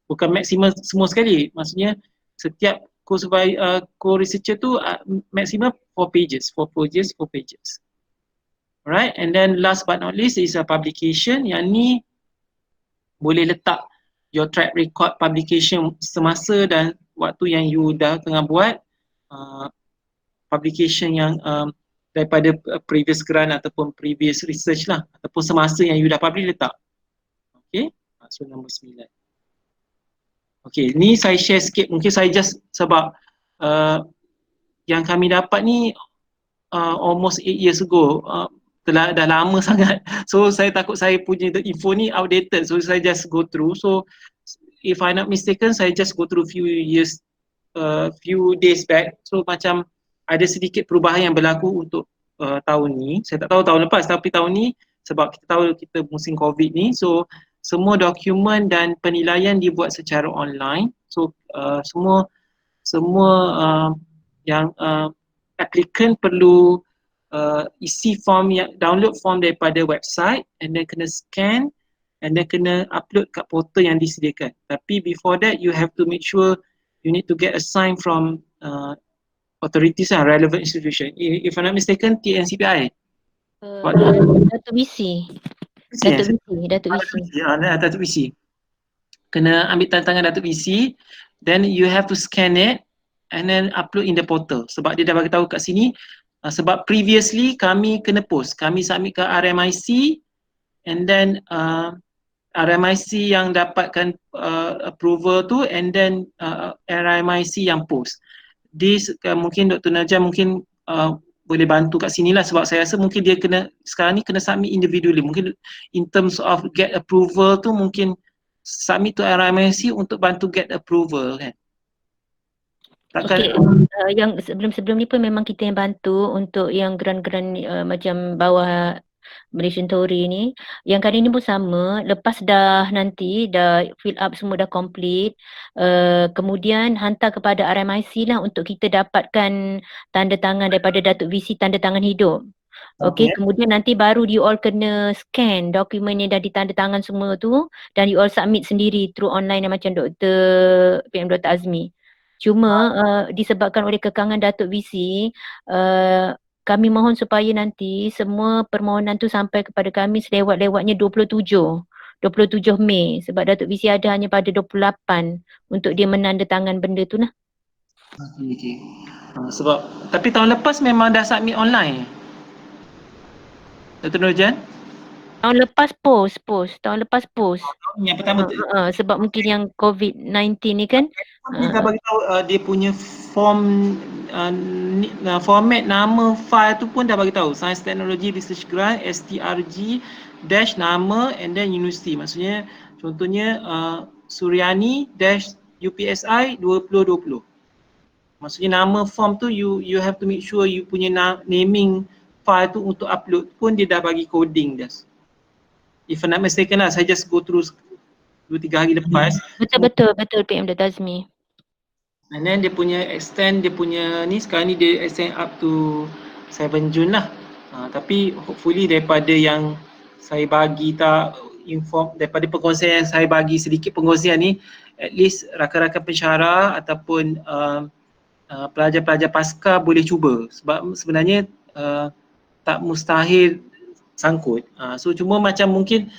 bukan maximum semua sekali, maksudnya setiap co-researcher tu maximum 4 pages. Alright, and then last but not least is a publication. Yang ni boleh letak your track record publication semasa dan waktu yang you dah tengah buat publication yang daripada previous grant ataupun previous research lah, ataupun semasa yang you dah publish letak. Okay, so nombor 9. Okay, ni saya share sikit, mungkin saya just sebab yang kami dapat ni almost 8 years ago, dah lama sangat. So saya takut saya punya info ni outdated, so saya just go through. So if I'm not mistaken, saya just go through few days back. So macam ada sedikit perubahan yang berlaku untuk tahun ni. Saya tak tahu tahun lepas, tapi tahun ni sebab kita tahu kita musim COVID ni, so semua dokumen dan penilaian dibuat secara online. So semua yang applicant perlu isi form, yang download form daripada website, and then kena scan, and then kena upload kat portal yang disediakan. Tapi before that, you have to make sure you need to get a sign from authorities and relevant institution. If I'm not mistaken, TNCPI. Datuk VC. Datuk VC. Kena ambil tanda tangan Datuk VC, then you have to scan it and then upload in the portal. Sebab dia dah bagi tahu kat sini, sebab previously kami kena post, kami submit ke RMIC, and then RMIC yang dapatkan approval tu, and then RMIC yang post. This mungkin Dr. Najah mungkin boleh bantu kat sini lah, sebab saya rasa mungkin dia kena, sekarang ni kena submit individually. Mungkin in terms of get approval tu mungkin submit to RMIC untuk bantu get approval kan. Okay, yang sebelum ni pun memang kita yang bantu untuk yang grant-grant macam bawah Malaysian Tory ni. Yang kali ni pun sama, lepas dah nanti dah fill up semua dah complete, kemudian hantar kepada RMIC lah untuk kita dapatkan tanda tangan daripada Datuk VC, tanda tangan hidup. Okay, kemudian nanti baru you all kena scan dokumen yang dah ditanda tangan semua tu, dan you all submit sendiri through online yang macam PM Dr. Azmi. Cuma disebabkan oleh kekangan Datuk VC, kami mohon supaya nanti semua permohonan tu sampai kepada kami selewat-lewatnya 27 Mei, sebab Datuk VC ada hanya pada 28 untuk dia menandatangan benda tu lah. Okay. Sebab tapi tahun lepas memang dah submit online, Dr. Nurjan? Tahun lepas post. Tahun lepas post. Yang pertama Sebab mungkin yang COVID-19 ni kan. dia dah bagi tahu dia punya form format nama file tu pun dah bagi tahu Science Technology Research Grant STRG dash nama and then university. Maksudnya contohnya Suryani dash UPSI 2020. Maksudnya nama form tu you have to make sure you punya naming file tu untuk upload pun dia dah bagi coding dah. If I'm not mistaken lah, saya just go through 2-3 hari lepas. Betul PM Dr. Azmi. And then dia punya extend, dia punya ni sekarang ni dia extend up to 7 Jun lah. Tapi hopefully daripada yang saya bagi inform, daripada perkongsian yang saya bagi sedikit perkongsian ni, at least rakan-rakan pensyarah ataupun pelajar-pelajar pasca boleh cuba. Sebab sebenarnya tak mustahil sangkut. So cuma macam mungkin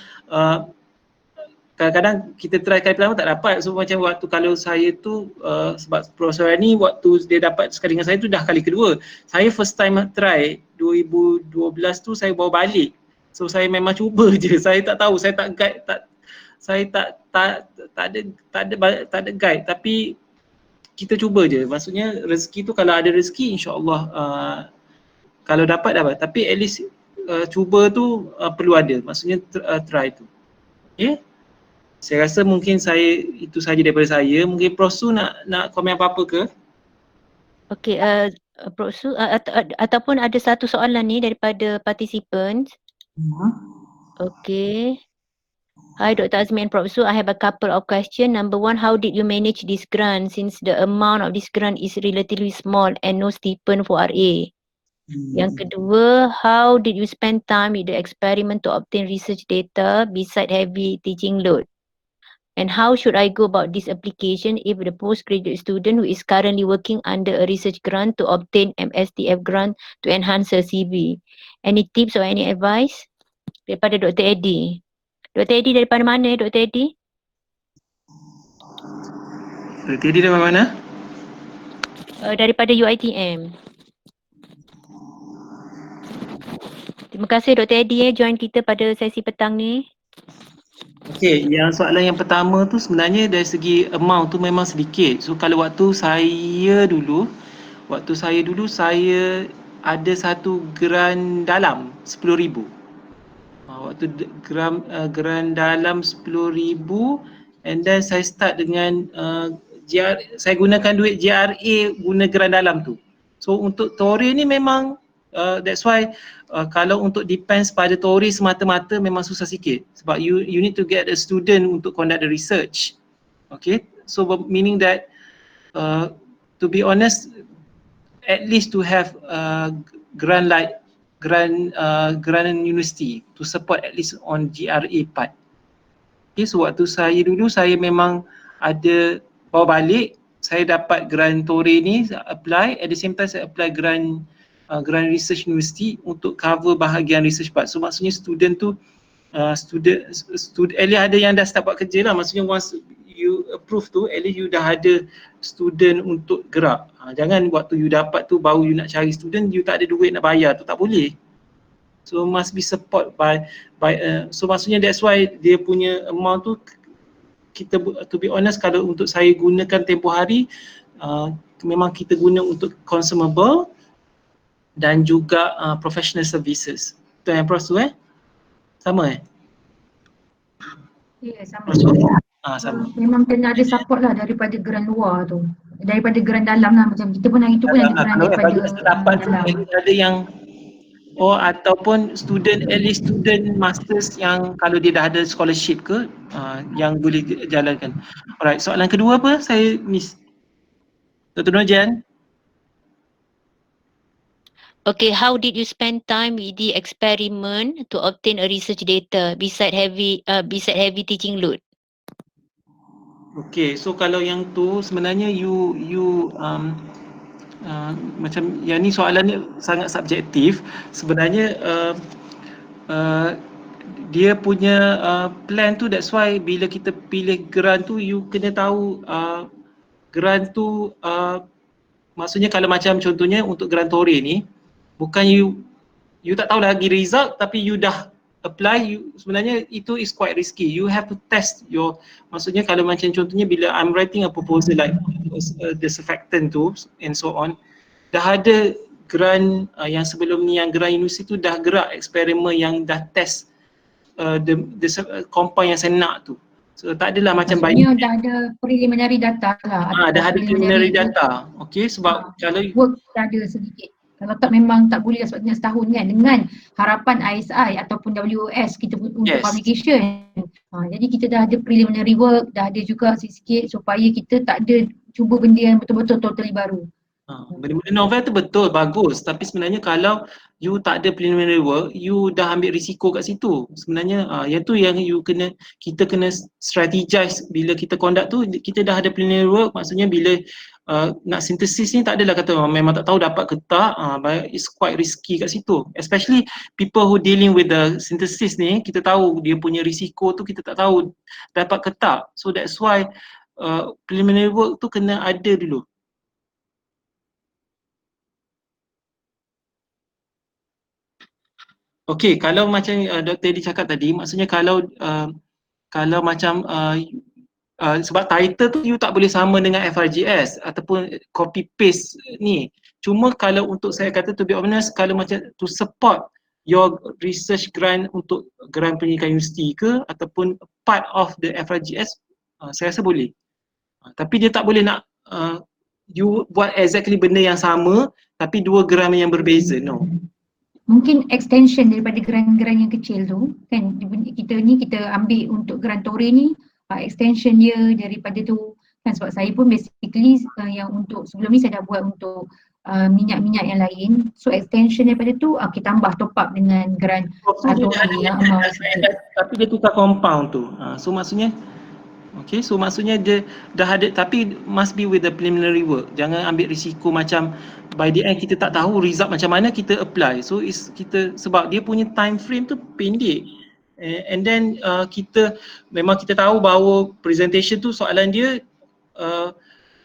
kadang-kadang kita try kali pertama tak dapat. So macam waktu kalau saya tu sebab Profesor ni waktu dia dapat sekali dengan saya tu dah kali kedua. Saya first time try 2012 tu saya bawa balik. So saya memang cuba je. Saya tak tahu, saya tak guide, saya tak ada guide, tapi kita cuba je. Maksudnya rezeki tu kalau ada rezeki insya-Allah kalau dapat. Tapi at least cuba tu perlu ada. Maksudnya try tu. Okay? Saya rasa mungkin itu saja daripada saya. Mungkin Prof Su nak komen apa-apa ke? Okey, Prof Su ataupun ada satu soalan ni daripada participant. Okay. Hi Dr. Azmi and Prof Su, I have a couple of questions. Number one, how did you manage this grant since the amount of this grant is relatively small and no stipend for RA? Yang kedua, how did you spend time with the experiment to obtain research data beside heavy teaching load? And how should I go about this application if the postgraduate student who is currently working under a research grant to obtain MSTF grant to enhance her CV? Any tips or any advice? Daripada Dr. Eddie. Dr. Eddie daripada mana Dr. Eddie? Dr. Eddie daripada mana? Daripada UiTM. Terima kasih Dr. Eddie join kita pada sesi petang ni. Okey, yang soalan yang pertama tu sebenarnya dari segi amount tu memang sedikit. So kalau waktu saya dulu saya ada satu grant dalam 10,000. Waktu grant dalam 10,000 and then saya start dengan saya gunakan duit JRA guna grant dalam tu. So untuk Tore ni memang that's why kalau untuk depends pada Tore semata-mata memang susah sikit sebab you need to get a student untuk conduct the research. Okay, so meaning that to be honest, at least to have grant like grant university to support at least on GRA part. Okay, so waktu saya dulu saya memang ada bawa balik, saya dapat grant Tore ni apply, at the same time saya apply grant research university untuk cover bahagian research part. So maksudnya student tu student at least ada yang dah start buat kerja lah. Maksudnya once you approve tu at least you dah ada student untuk gerak. Jangan waktu you dapat tu baru you nak cari student, you tak ada duit nak bayar tu, tak boleh. So must be support by so maksudnya that's why dia punya amount tu kita to be honest kalau untuk saya gunakan tempoh hari memang kita guna untuk consumable dan juga professional services. Tu yang Prof Su Sama Ya, sama. Sama. Memang kena ada support lah daripada grant luar tu. Daripada grant dalam lah, macam kita pun hari tu pun ada grant daripada dapat dalam. ada yang ataupun student, at least student masters yang kalau dia dah ada scholarship ke yang boleh jalankan. Alright, soalan kedua apa? Saya miss. Dr. Nojan. Okay, how did you spend time with the experiment to obtain a research data beside heavy teaching load? Okay, so kalau yang tu sebenarnya you macam yang ni soalannya sangat subjektif. Sebenarnya dia punya plan tu, that's why bila kita pilih grant tu you kena tahu grant tu maksudnya kalau macam contohnya untuk grant Tore ni bukan you tak tahu lagi result tapi you dah apply, sebenarnya itu is quite risky. You have to test your, maksudnya kalau macam contohnya bila I'm writing a proposal like the surfactant tu and so on, dah ada grant yang sebelum ni, yang grant universiti tu dah gerak eksperimen yang dah test the compound yang saya nak tu. So tak adalah macam maksudnya dah ada preliminary data lah. dah ada preliminary data. Okay, sebab kalau work dah ada sedikit. Kalau tak memang tak boleh lah sebabnya setahun kan, dengan harapan ISI ataupun WOS kita untuk publication. Jadi kita dah ada preliminary work, dah ada juga sikit-sikit supaya kita tak ada cuba benda yang betul-betul totally baru. Benda-benda novel tu betul, bagus. Tapi sebenarnya kalau you tak ada preliminary work, you dah ambil risiko kat situ. Sebenarnya yang tu yang kita kena strategize bila kita conduct tu. Kita dah ada preliminary work, maksudnya bila nak sintesis ni tak adalah kata memang tak tahu dapat ke tak, it's quite risky kat situ. Especially people who dealing with the synthesis ni, kita tahu dia punya risiko tu kita tak tahu dapat ke tak. So that's why preliminary work tu kena ada dulu. Okay, kalau macam Dr. Edi cakap tadi, maksudnya kalau macam sebab title tu you tak boleh sama dengan FRGS ataupun copy paste ni. Cuma kalau untuk saya kata, to be honest, kalau macam to support your research grant untuk grant pendidikan universiti ke ataupun part of the FRGS, saya rasa boleh. Tapi dia tak boleh nak you buat exactly benda yang sama tapi dua grant yang berbeza, no. Mungkin extension daripada grant-grant yang kecil tu kan, kita ambil untuk grant Torre ni, extension dia daripada tu kan, sebab saya pun basically yang untuk sebelum ni saya dah buat untuk minyak-minyak yang lain, so extension daripada tu kita tambah top up dengan grant Torre yang amount sikit. Tapi dia tukar compound tu, so maksudnya okay, so maksudnya dia dah ada, tapi must be with the preliminary work. Jangan ambil risiko macam by the end kita tak tahu result macam mana kita apply. So kita, sebab dia punya time frame tu pendek. And then kita memang kita tahu bahawa presentation tu soalan dia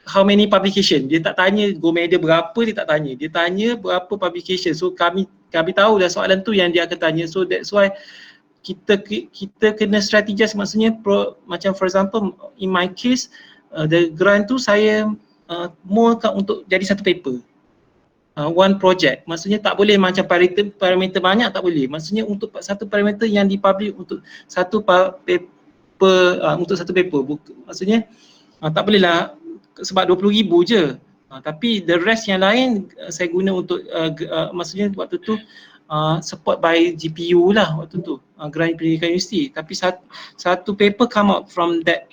how many publication. Dia tak tanya go medal berapa, dia tak tanya. Dia tanya berapa publication. So kami tahu dah soalan tu yang dia akan tanya. So that's why kita kena strategize, maksudnya macam for example in my case the grant tu saya more untuk jadi satu paper, one project. Maksudnya tak boleh macam parameter banyak, tak boleh. Maksudnya untuk satu parameter yang dipublish untuk satu paper, untuk satu paper. Maksudnya tak boleh lah sebab 20,000 je. Tapi the rest yang lain saya guna untuk maksudnya waktu tu support by GPU lah waktu tu, grant pendidikan universiti. Tapi satu paper come out from that.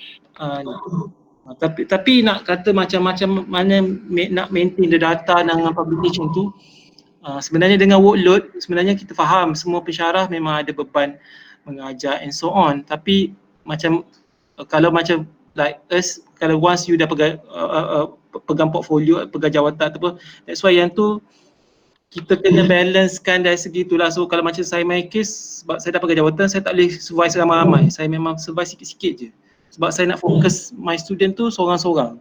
Tapi nak kata macam-macam mana nak maintain the data dengan publication tu, sebenarnya dengan workload, sebenarnya kita faham semua pensyarah memang ada beban mengajar and so on. Tapi macam kalau macam like us, kalau once you dah pegang portfolio, pegang jawatan ataupun, that's why yang tu kita kena balancekan dari segi itulah. So kalau macam saya my case, sebab saya dah pegang jawatan, saya tak boleh supervise ramai-ramai. Saya memang supervise sikit-sikit je. Sebab saya nak fokus my student tu seorang-seorang.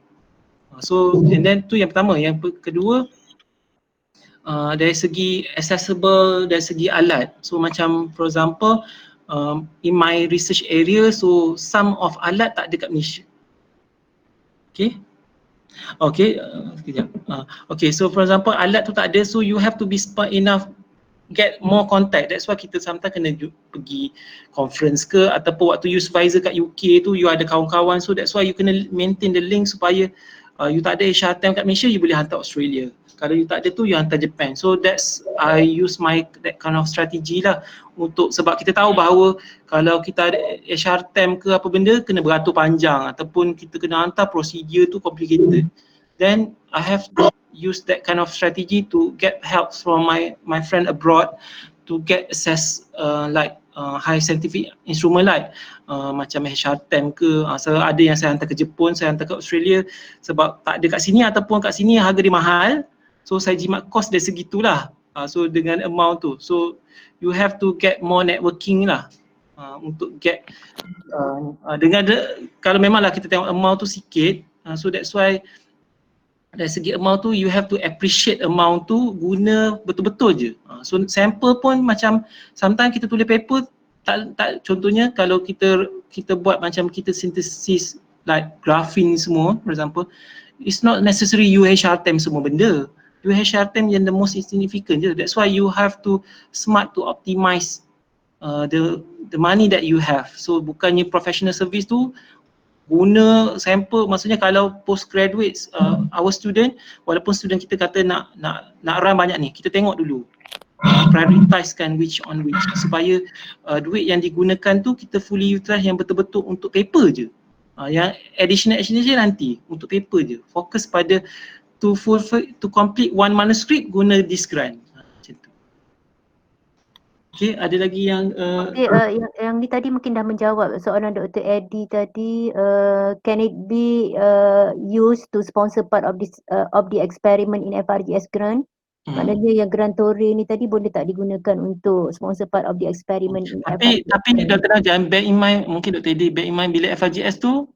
So and then tu yang pertama. Yang kedua, dari segi accessible, dari segi alat. So macam for example, in my research area, so some of alat tak ada kat Malaysia. Okay. Okay, sekejap. Okay, so for example alat tu tak ada, so you have to be smart enough, get more contact. That's why kita sometimes kena pergi conference ke, ataupun waktu you supervisor kat UK tu you ada kawan-kawan, so that's why you kena maintain the link supaya you tak ada HRTM kat Malaysia, you boleh hantar Australia. Kalau you tak ada tu, you hantar Japan. So that's, I use that kind of strategy lah untuk, sebab kita tahu bahawa kalau kita ada HRTM ke apa benda, kena beratur panjang ataupun kita kena hantar prosedur tu complicated. Then I have to use that kind of strategy to get help from my friend abroad to get access like high scientific instrument like macam HRTM ke, so ada yang saya hantar ke Jepun, saya hantar ke Australia sebab tak ada kat sini, ataupun kat sini harga dia mahal. So saya jimat cost dari segitulah, so dengan amount tu. So you have to get more networking lah untuk get dengan kalau memanglah kita tengok amount tu sikit, so that's why dari segi amount tu you have to appreciate amount tu, guna betul-betul je. So sample pun macam sometimes kita tulis paper contohnya kalau kita buat macam kita sintesis like graphene semua for example, it's not necessary UHRTM semua benda. UHRTM yang the most insignificant je. That's why you have to smart to optimize the money that you have. So bukannya professional service tu guna sampel, maksudnya kalau postgraduates our student, walaupun student kita kata nak run banyak ni, kita tengok dulu prioritizekan which supaya duit yang digunakan tu kita fully utilize yang betul-betul untuk paper je. Yang additional nanti untuk paper je. Fokus pada to complete one manuscript guna this grant. Macam tu. Okay, ada lagi yang yang ni tadi mungkin dah menjawab soalan Dr. Eddie tadi. Can it be used to sponsor part of the experiment in FRGS grant? Maknanya yang grant Torre ni tadi boleh tak digunakan untuk sponsor part of the experiment in FRGS? Tapi Dr. Najam, bear in mind, mungkin Dr. Eddie bear in mind bila FRGS tu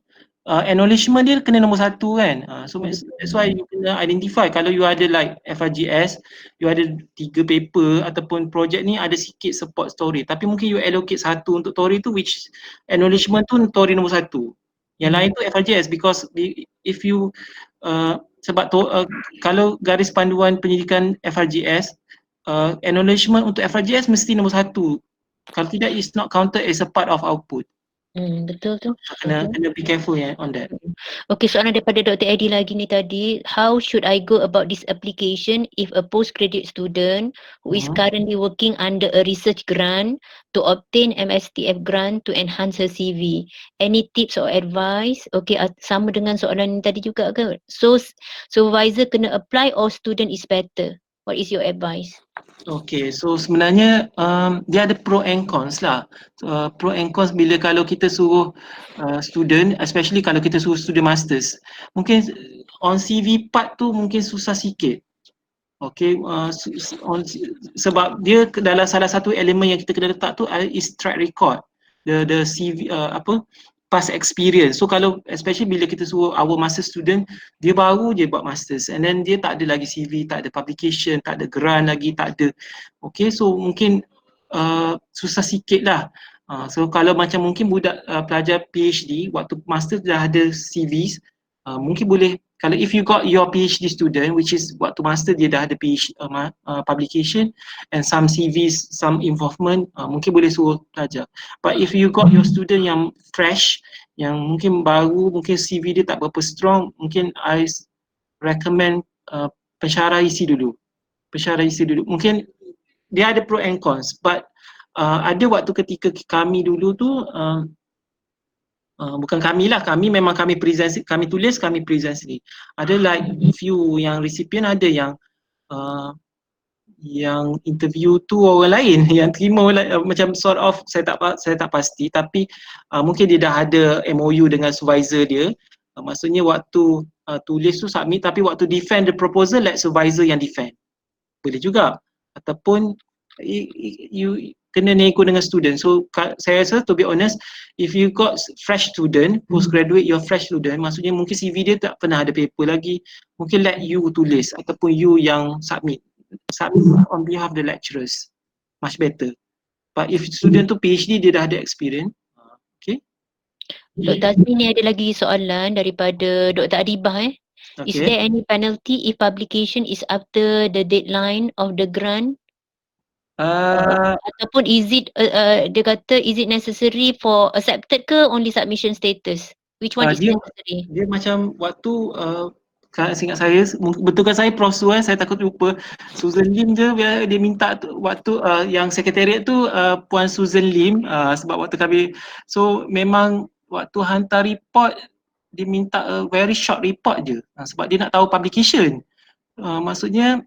acknowledgement dia kena nombor 1 kan. So that's why you kena identify kalau you ada like FRGS, you ada 3 paper ataupun projek ni ada sikit support story, tapi mungkin you allocate 1 untuk story tu, which acknowledgement tu story nombor 1. Yang lain tu FRGS, because if you sebab kalau garis panduan pendidikan FRGS, acknowledgement untuk FRGS mesti nombor 1. Kalau tidak, it's not counted as a part of output. Betul tu. Kena be careful on that. Okay, soalan daripada Dr. Eddie lagi ni tadi. How should I go about this application if a postgraduate student who is currently working under a research grant to obtain MSTF grant to enhance her CV? Any tips or advice? Okay, sama dengan soalan ni tadi juga ke? So, supervisor kena apply or student is better? What is your advice? Okay, so sebenarnya dia ada pro and cons lah. Pro and cons bila kalau kita suruh student, especially kalau kita suruh student masters, mungkin on CV part tu mungkin susah sikit. Okay, sebab dia dalam salah satu elemen yang kita kena letak tu is track record, the CV past experience. So kalau especially bila kita suruh our master student, dia baru je buat masters and then dia tak ada lagi CV, tak ada publication, tak ada grant lagi, tak ada. Okay, so mungkin susah sikit lah. So kalau macam mungkin budak pelajar PhD waktu master dah ada CVs, mungkin boleh, kalau if you got your PhD student which is waktu master dia dah ada PhD publication and some CVs, some involvement, mungkin boleh suruh pelajar. But if you got your student yang fresh, yang mungkin baru, mungkin CV dia tak berapa strong, mungkin I recommend pensyarah isi dulu. Mungkin dia ada pro and cons, but ada waktu ketika kami dulu tu bukan kami lah, kami memang kami present, kami tulis, kami present sendiri. Ada like few yang recipient, ada yang interview tu orang lain, yang terima macam sort of saya tak pasti, tapi mungkin dia dah ada MOU dengan supervisor dia. Maksudnya waktu tulis tu submit, tapi waktu defend the proposal let supervisor yang defend. Boleh juga. Ataupun you kena nego dengan student. So saya rasa to be honest, if you got fresh student, postgraduate your fresh student, maksudnya mungkin CV dia tak pernah ada paper lagi, mungkin let you tulis ataupun you yang submit on behalf of the lecturers, much better. But if student tu PhD, dia dah ada experience. Okay. Dr. Azmi ni ada lagi soalan daripada Dr. Adibah. Okay. Is there any penalty if publication is after the deadline of the grant? Ataupun is it dia kata is it necessary for accepted ke only submission status? Which one is necessary? Dia macam waktu seingat saya, betulkan saya Prof Su, saya takut lupa, Susan Lim je dia minta waktu yang sekretariat tu Puan Susan Lim, sebab waktu kami, so memang waktu hantar report dia minta very short report je, sebab dia nak tahu publication. Maksudnya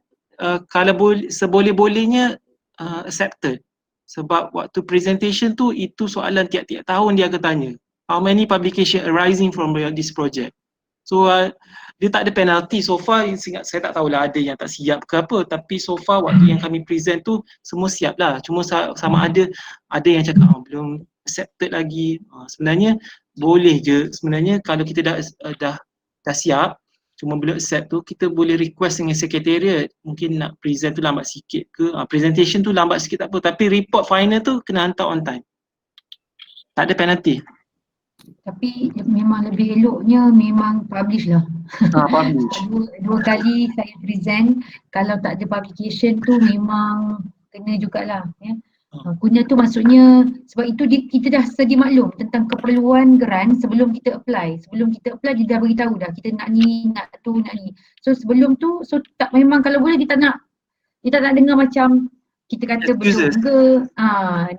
kalau seboleh-bolehnya accepted, sebab waktu presentation tu itu soalan tiap-tiap tahun dia akan tanya how many publication arising from this project. So dia tak ada penalty so far, ingat saya tak tahulah ada yang tak siap ke apa, tapi so far waktu yang kami present tu semua siap lah, cuma sama ada yang cakap belum accepted lagi. Sebenarnya boleh je sebenarnya kalau kita dah siap, cuma belum accept tu, kita boleh request dengan sekretariat, mungkin nak present tu lambat sikit ke, presentation tu lambat sikit tak apa, tapi report final tu kena hantar on time. Tak ada penalty. Tapi memang lebih eloknya memang publish lah. Publish. Dua kali saya present, kalau tak ada publication tu memang kena jugalah ya. Kunyah tu maksudnya sebab itu kita dah sedia maklum tentang keperluan grant sebelum kita apply. Sebelum kita apply dia dah beritahu dah kita nak ni, nak tu, nak ni. So sebelum tu tak, memang kalau boleh kita tak nak dengar macam kita kata Excuses. belum ke,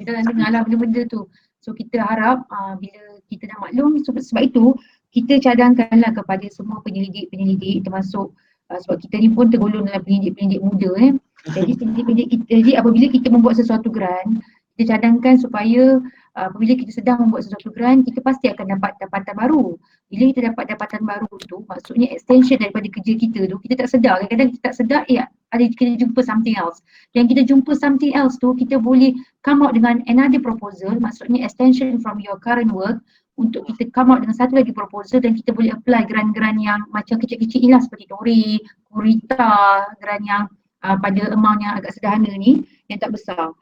kita tak nak dengar lah benda-benda tu. So kita harap bila kita dah maklum, sebab itu kita cadangkanlah kepada semua penyelidik-penyelidik termasuk sebab kita ni pun tergolong dalam penyelidik-penyelidik muda Jadi penyelidik-penyelidik kita, jadi apabila kita membuat sesuatu grant, kita cadangkan supaya apabila kita sedang membuat sesuatu grant, kita pasti akan dapat dapatan baru. Bila kita dapat dapatan baru tu, maksudnya extension daripada kerja kita tu, kita tak sedar. Kadang-kadang kita tak sedar, kita jumpa something else. Yang kita jumpa something else tu, kita boleh come out dengan another proposal, maksudnya extension from your current work, untuk kita come out dengan satu lagi proposal dan kita boleh apply grant-grant yang macam kecil-kecil ni lah seperti Tori, Kurita, grant yang pada amount yang agak sederhana ni, yang tak besar.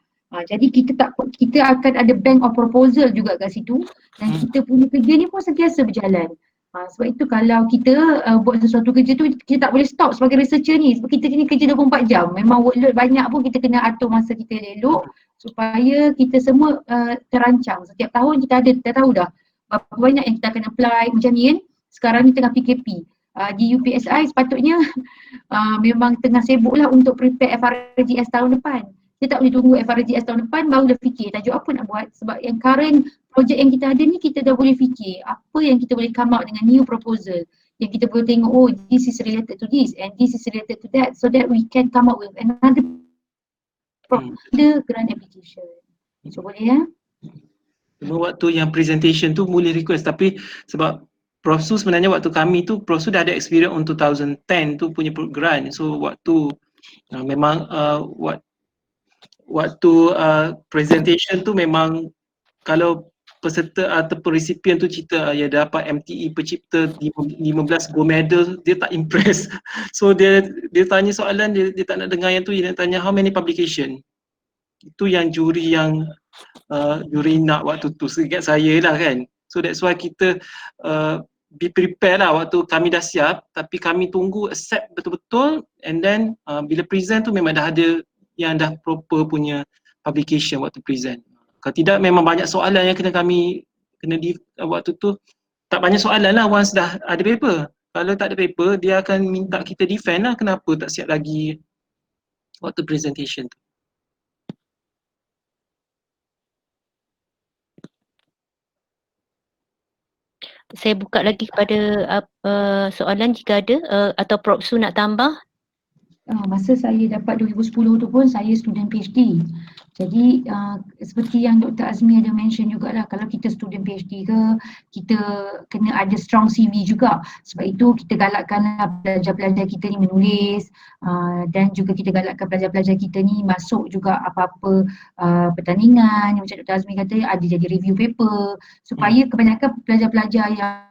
Jadi kita akan ada bank of proposal juga kat situ dan kita punya kerja ni pun sentiasa berjalan. Sebab itu kalau kita buat sesuatu kerja tu, kita tak boleh stop sebagai researcher ni sebab kita ni kerja 24 jam. Memang workload banyak pun kita kena atur masa kita elok supaya kita semua terancang. Setiap tahun kita tahu dah berapa banyak yang kita akan apply macam ni kan. Sekarang ni tengah PKP. Di UPSI sepatutnya memang tengah sibuk lah untuk prepare FRGS tahun depan. Kita tak boleh tunggu FRGS tahun depan baru dah fikir tajuk apa nak buat sebab yang current projek yang kita ada ni kita dah boleh fikir apa yang kita boleh come out dengan new proposal yang kita boleh tengok this is related to this and this is related to that so that we can come up with another grant application. So boleh ya? Cuma waktu yang presentation tu boleh request tapi sebab Prof Su sebenarnya waktu kami tu Prof Su dah ada experience untuk 2010 tu punya grant. So waktu memang waktu presentation tu memang kalau peserta atau resipien tu cerita ya dapat MTE pencipta 15 gold medal, dia tak impress. So dia tanya soalan, dia tak nak dengar yang tu, dia nak tanya how many publication. Itu yang juri nak waktu tu, seingat saya lah kan. So that's why kita be prepare lah waktu kami dah siap, tapi kami tunggu accept betul-betul and then bila present tu memang dah ada yang dah proper punya publication waktu present. Kalau tidak memang banyak soalan yang kami di waktu tu, tak banyak soalan lah once dah ada paper. Kalau tak ada paper, dia akan minta kita defend lah kenapa tak siap lagi waktu presentation tu. Saya buka lagi kepada soalan jika ada atau Prof Su nak tambah. Masa saya dapat 2010 tu pun saya student PhD. Jadi seperti yang Dr. Azmi ada mention jugalah, kalau kita student PhD ke, kita kena ada strong CV juga. Sebab itu kita galakkanlah pelajar-pelajar kita ni menulis dan juga kita galakkan pelajar-pelajar kita ni masuk juga apa-apa pertandingan yang macam Dr. Azmi kata ada jadi review paper supaya kebanyakan pelajar-pelajar yang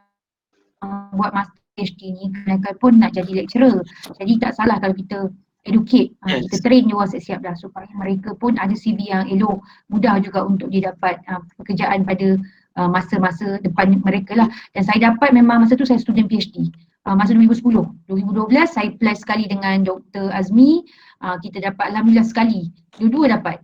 buat master PhD ni kebanyakan pun nak jadi lecturer. Jadi tak salah kalau kita educate, kita train dia orang siap-siap dah supaya mereka pun ada CV yang elok, mudah juga untuk dia dapat pekerjaan pada masa-masa depan mereka lah. Dan saya dapat memang masa tu saya student PhD. Masa 2010, 2012 saya apply sekali dengan Dr. Azmi, kita dapat alhamdulillah sekali, dua-dua dapat.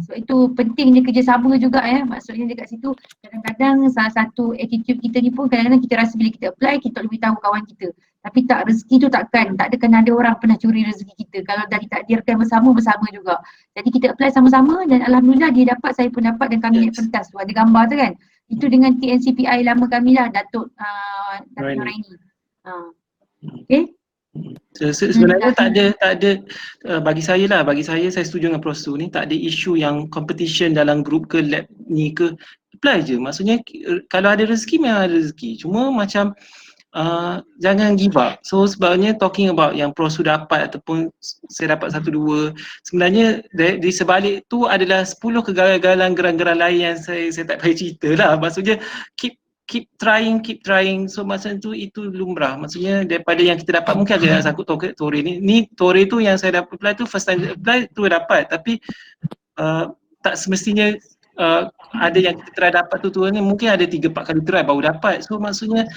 Sebab itu pentingnya kerjasama juga maksudnya dekat situ kadang-kadang salah satu attitude kita ni pun kadang-kadang kita rasa bila kita apply kita lebih tahu kawan kita. Tapi tak, rezeki tu tak ada orang pernah curi rezeki kita. Kalau dah ditakdirkan bersama juga. Jadi kita apply sama-sama dan alhamdulillah dia dapat, saya pun dapat dan kami naik pentas tu. Ada gambar tu kan. Itu dengan TNCPI lama kami lah, Datuk Noraini. Okay. Sebenarnya tak ada bagi saya saya setuju dengan Prof Su ni, tak ada isu yang competition dalam group ke lab ni ke, apply je. Maksudnya kalau ada rezeki memang ada rezeki. Cuma macam jangan give up. So sebabnya talking about yang Prof Su dapat ataupun saya dapat 1-2, sebenarnya di sebalik tu adalah 10 kegagalan geran-geran lain yang saya tak payah cerita lah. Maksudnya keep trying. So masa tu itu lumrah. Maksudnya daripada yang kita dapat mungkin ada yang sangkut Tori ni Tori tu yang saya dapat apply tu first time apply tu dapat, tapi tak semestinya ada yang kita try dapat tutorial ni mungkin ada 3-4 kali try baru dapat. So maksudnya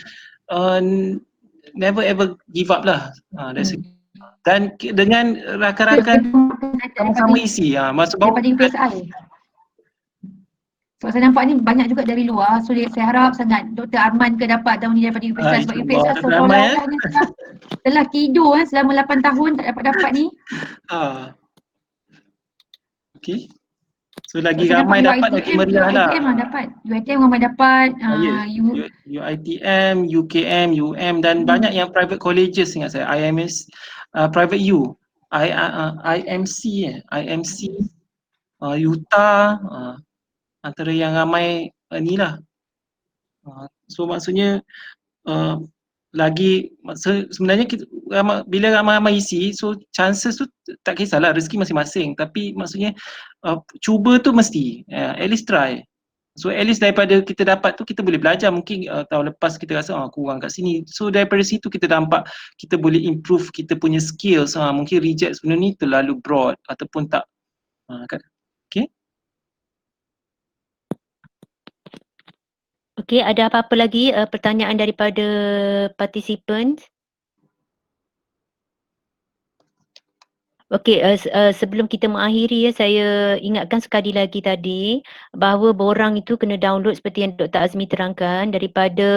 never ever give up lah. That's it. Dan dengan rakan-rakan sama-sama isi. Maksud baru daripada UPSI. Sebab saya nampak ni banyak juga dari luar, so saya harap sangat Dr. Arman ke dapat tahun ni daripada UPSI sebab UPSI seolah-olah telah tidur selama 8 tahun tak dapat ni. Okay. So lagi ramai dapat lagi meriah lah. UiTM dapat. UiTM ramai dapat. UiTM, UKM, UM dan banyak yang private colleges ingat saya. IMS, private U, IMC, Utah, antara yang ramai ni lah. So maksudnya lagi sebenarnya kita, bila ramai-ramai isi, so chances tu tak kisahlah, rezeki masing-masing, tapi maksudnya cuba tu mesti at least try. So at least daripada kita dapat tu kita boleh belajar. Mungkin tahun lepas kita rasa kurang kat sini, so daripada situ kita nampak kita boleh improve kita punya skills. Mungkin reject sebenarnya ni terlalu broad ataupun tak okay. Okey, ada apa-apa lagi pertanyaan daripada participants? Okey, sebelum kita mengakhiri saya ingatkan sekali lagi tadi bahawa borang itu kena download seperti yang Dr. Azmi terangkan daripada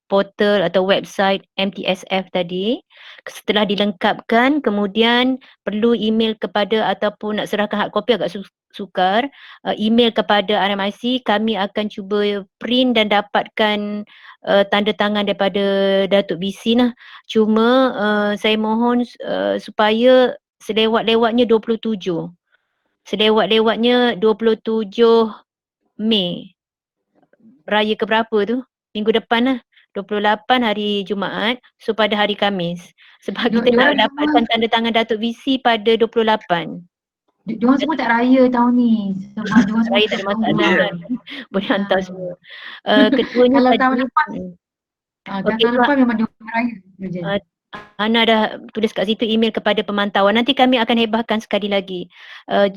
portal atau website MTSF tadi. Setelah dilengkapkan, kemudian perlu email kepada ataupun nak serahkan hard copy agak sukar, email kepada RMIC, kami akan cuba print dan dapatkan tanda tangan daripada Datuk BC lah. Cuma saya mohon supaya selewat-lewatnya 27 Mei, raya keberapa tu? Minggu depan lah, 28 hari Jumaat, so pada hari Khamis. Sebab kita nak dapatkan tanda tangan Datuk VC pada 28. Diorang semua tak raya tahun ni. Sebab diorang semua raya tak ada masalah kan. Boleh hantar semua. Keduanya kalau tadi, tahun lepas, tahun lepas memang diorang raya. Ana dah tulis kat situ email kepada pemantauan. Nanti kami akan hebahkan sekali lagi.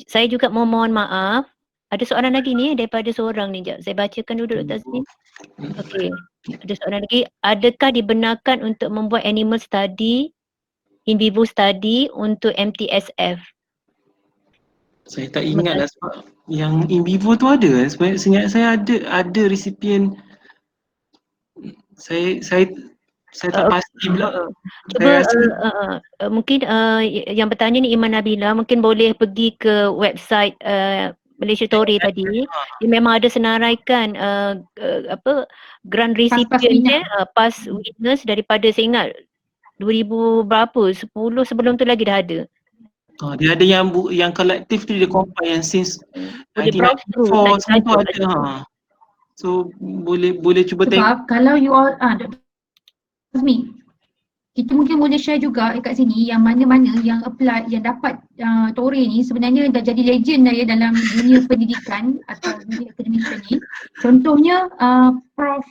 Saya juga mohon maaf. Ada soalan lagi ni daripada seorang ni. Sekejap, saya bacakan dulu Dr. Azmi. Okey. Ada soalan lagi. Adakah dibenarkan untuk membuat animal study, in vivo study untuk MTSF? Saya tak ingat lah sebab yang in vivo tu ada. Sebab seingat saya ada resipien. Saya tak pasti pula. Cuba mungkin yang bertanya ni Iman Nabila, mungkin boleh pergi ke website Malaysia Tori tadi. Dia memang ada senaraikan grant recipient dia, past witness daripada saya ingat 2000 berapa, 10 sebelum tu lagi dah ada. Dia ada yang kolektif tu dia compile yang since boleh browse through, semua ada. So boleh cuba tengok. Sebab kalau you all Dr. Azmi, kita mungkin boleh share juga kat sini yang mana-mana yang apply, yang dapat Tore ni sebenarnya dah jadi legend dah ya dalam dunia pendidikan atau dunia akademik ni. Contohnya Prof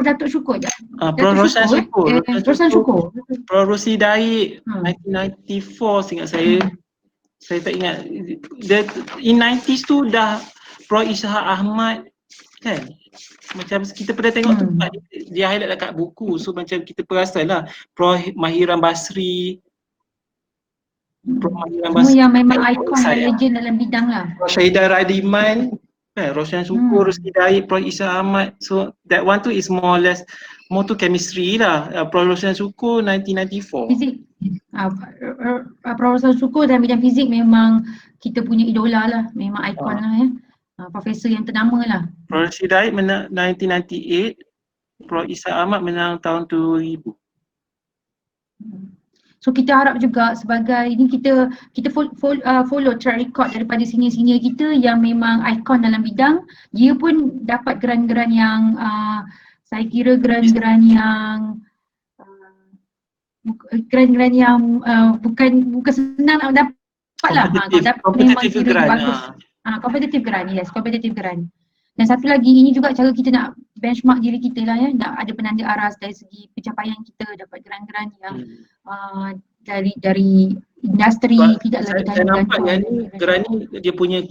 Datuk Syukur je. Prof Roshan Syukur. Prof Rosi Daik 1994 seingat saya. Saya tak ingat. In 90s tu dah Prof Ishak Ahmad kan. Macam kita pernah tengok tu dia highlight dekat buku. So macam kita perasan lah Prof Mahiran Basri. Semua yang memang ikon dan legend dalam bidang lah. Prof Syahidah Radiman, Roshan Syukur, Rosi Daik, Prof Ishak Ahmad. So that one tu is more or less more to chemistry lah. Prof Roshan Syukur 1994. Fizik. Prof Roshan Syukur dalam bidang fizik memang kita punya idola lah. Memang ikon lah ya. Profesor yang ternama lah. Prof Syedai menang 1998, Prof Ishak Ahmad menang tahun 2000. So kita harap juga sebagai ini kita follow track record daripada senior-senior kita yang memang ikon dalam bidang. Dia pun dapat geran-geran yang saya kira geran-geran yang bukan senang nak dapat lah. Kompetitif geran. Kompetitif geran, yes, kompetitif geran. Dan satu lagi, ini juga cara kita nak benchmark diri kita lah ya, nak ada penanda aras dari segi pencapaian kita, dapat geran-geran yang dari industri Sebab tidak lagi saya nampak gantung. yang ni geran ni dia punya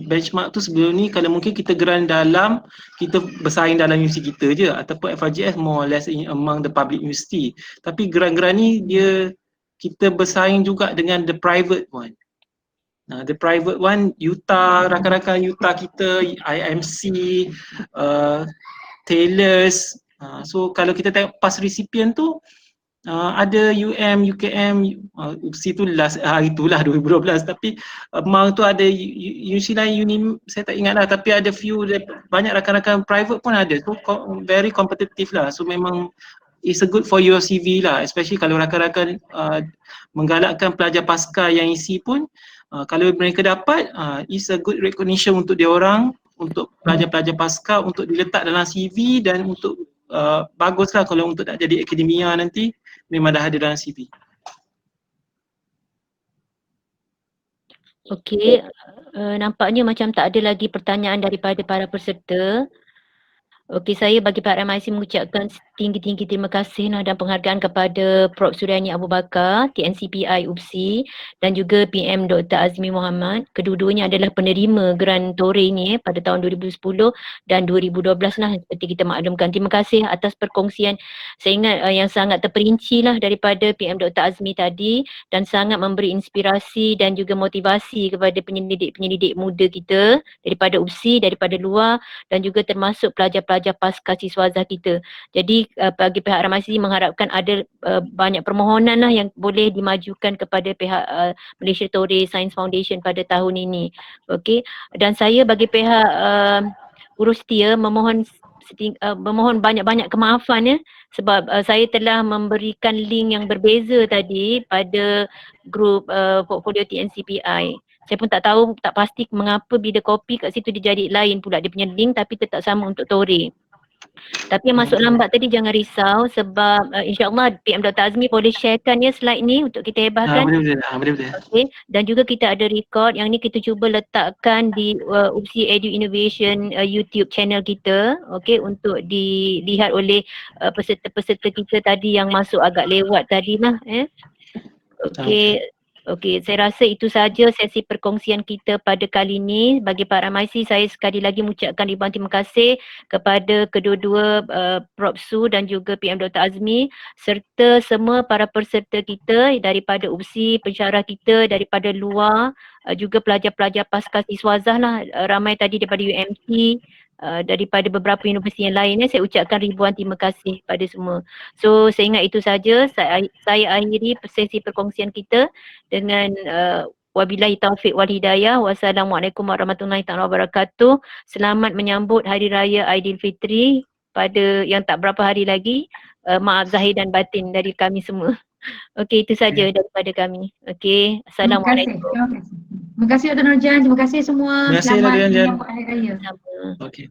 benchmark tu sebelum ni kalau mungkin kita geran dalam, kita bersaing dalam universiti kita je ataupun FRJS more or less among the public university. Tapi geran-geran ni dia kita bersaing juga dengan the private one. The private one, UTA, rakan-rakan UTA kita, IMC, Taylors. So kalau kita tengok past recipient tu, ada UKM, UPSI tu last hari itulah 2012, tapi among tu ada universiti lain, saya tak ingat lah, tapi ada few, banyak rakan-rakan private pun ada. So very competitive lah. So memang it's a good for your CV lah, especially kalau rakan-rakan menggalakkan pelajar pasca yang isi pun, kalau mereka dapat, it's a good recognition untuk dia orang, untuk pelajar-pelajar pasca untuk diletak dalam CV dan untuk baguslah kalau untuk nak jadi akademia nanti memang dah ada dalam CV. Okey, nampaknya macam tak ada lagi pertanyaan daripada para peserta. Okey, saya bagi pihak RMIC mengucapkan tinggi-tinggi terima kasih dan penghargaan kepada Prof. Suryani Abu Bakar, TNCPI UPSI dan juga PM Dr. Azmi Muhammad. Kedua-duanya adalah penerima Geran Tore ni pada tahun 2010 dan 2012 lah seperti kita maklumkan. Terima kasih atas perkongsian saya ingat yang sangat terperinci lah daripada PM Dr. Azmi tadi dan sangat memberi inspirasi dan juga motivasi kepada penyelidik-penyelidik muda kita daripada UPSI, daripada luar dan juga termasuk pelajar-pelajar pasca siswazah kita. Jadi bagi pihak RMIC mengharapkan ada banyak permohonan lah yang boleh dimajukan kepada pihak Malaysia Tore Science Foundation pada tahun ini. Okey, dan saya bagi pihak Urus Setia memohon banyak-banyak kemaafan ya sebab saya telah memberikan link yang berbeza tadi pada grup portfolio TNCPI. Saya pun tak tahu, tak pasti mengapa bila copy kat situ dia jadi lain pula dia punya link tapi tetap sama untuk Tore. Tapi yang masuk lambat tadi jangan risau sebab insyaAllah PM Dr. Azmi boleh sharekan ya slide ni untuk kita hebahkan. Boleh. Okay. Dan juga kita ada record yang ni kita cuba letakkan di UPSI Edu Innovation YouTube channel kita, okay, untuk dilihat oleh peserta-peserta kita tadi yang masuk agak lewat tadi lah. Okey, saya rasa itu saja sesi perkongsian kita pada kali ini. Bagi Pak Ramaisi, saya sekali lagi mengucapkan ribuan terima kasih kepada kedua-dua Prof. Su dan juga PM Dr. Azmi serta semua para peserta kita daripada UPSI, pensyarah kita daripada luar, juga pelajar-pelajar pasca siswazah lah, ramai tadi daripada UMC, daripada beberapa universiti yang lain. Saya ucapkan ribuan terima kasih pada semua. So saya ingat itu saja. Saya akhiri sesi perkongsian kita dengan wabillahi taufiq wal hidayah. Wassalamualaikum warahmatullahi wabarakatuh. Selamat menyambut Hari Raya Aidilfitri pada yang tak berapa hari lagi. Maaf zahir dan batin dari kami semua. Okey, itu saja daripada kami. Okey, Assalamualaikum. Terima kasih Dr. Nurjan, terima kasih semua. Terima kasih Selamat Nurjan. menyambut Hari Raya. Okey.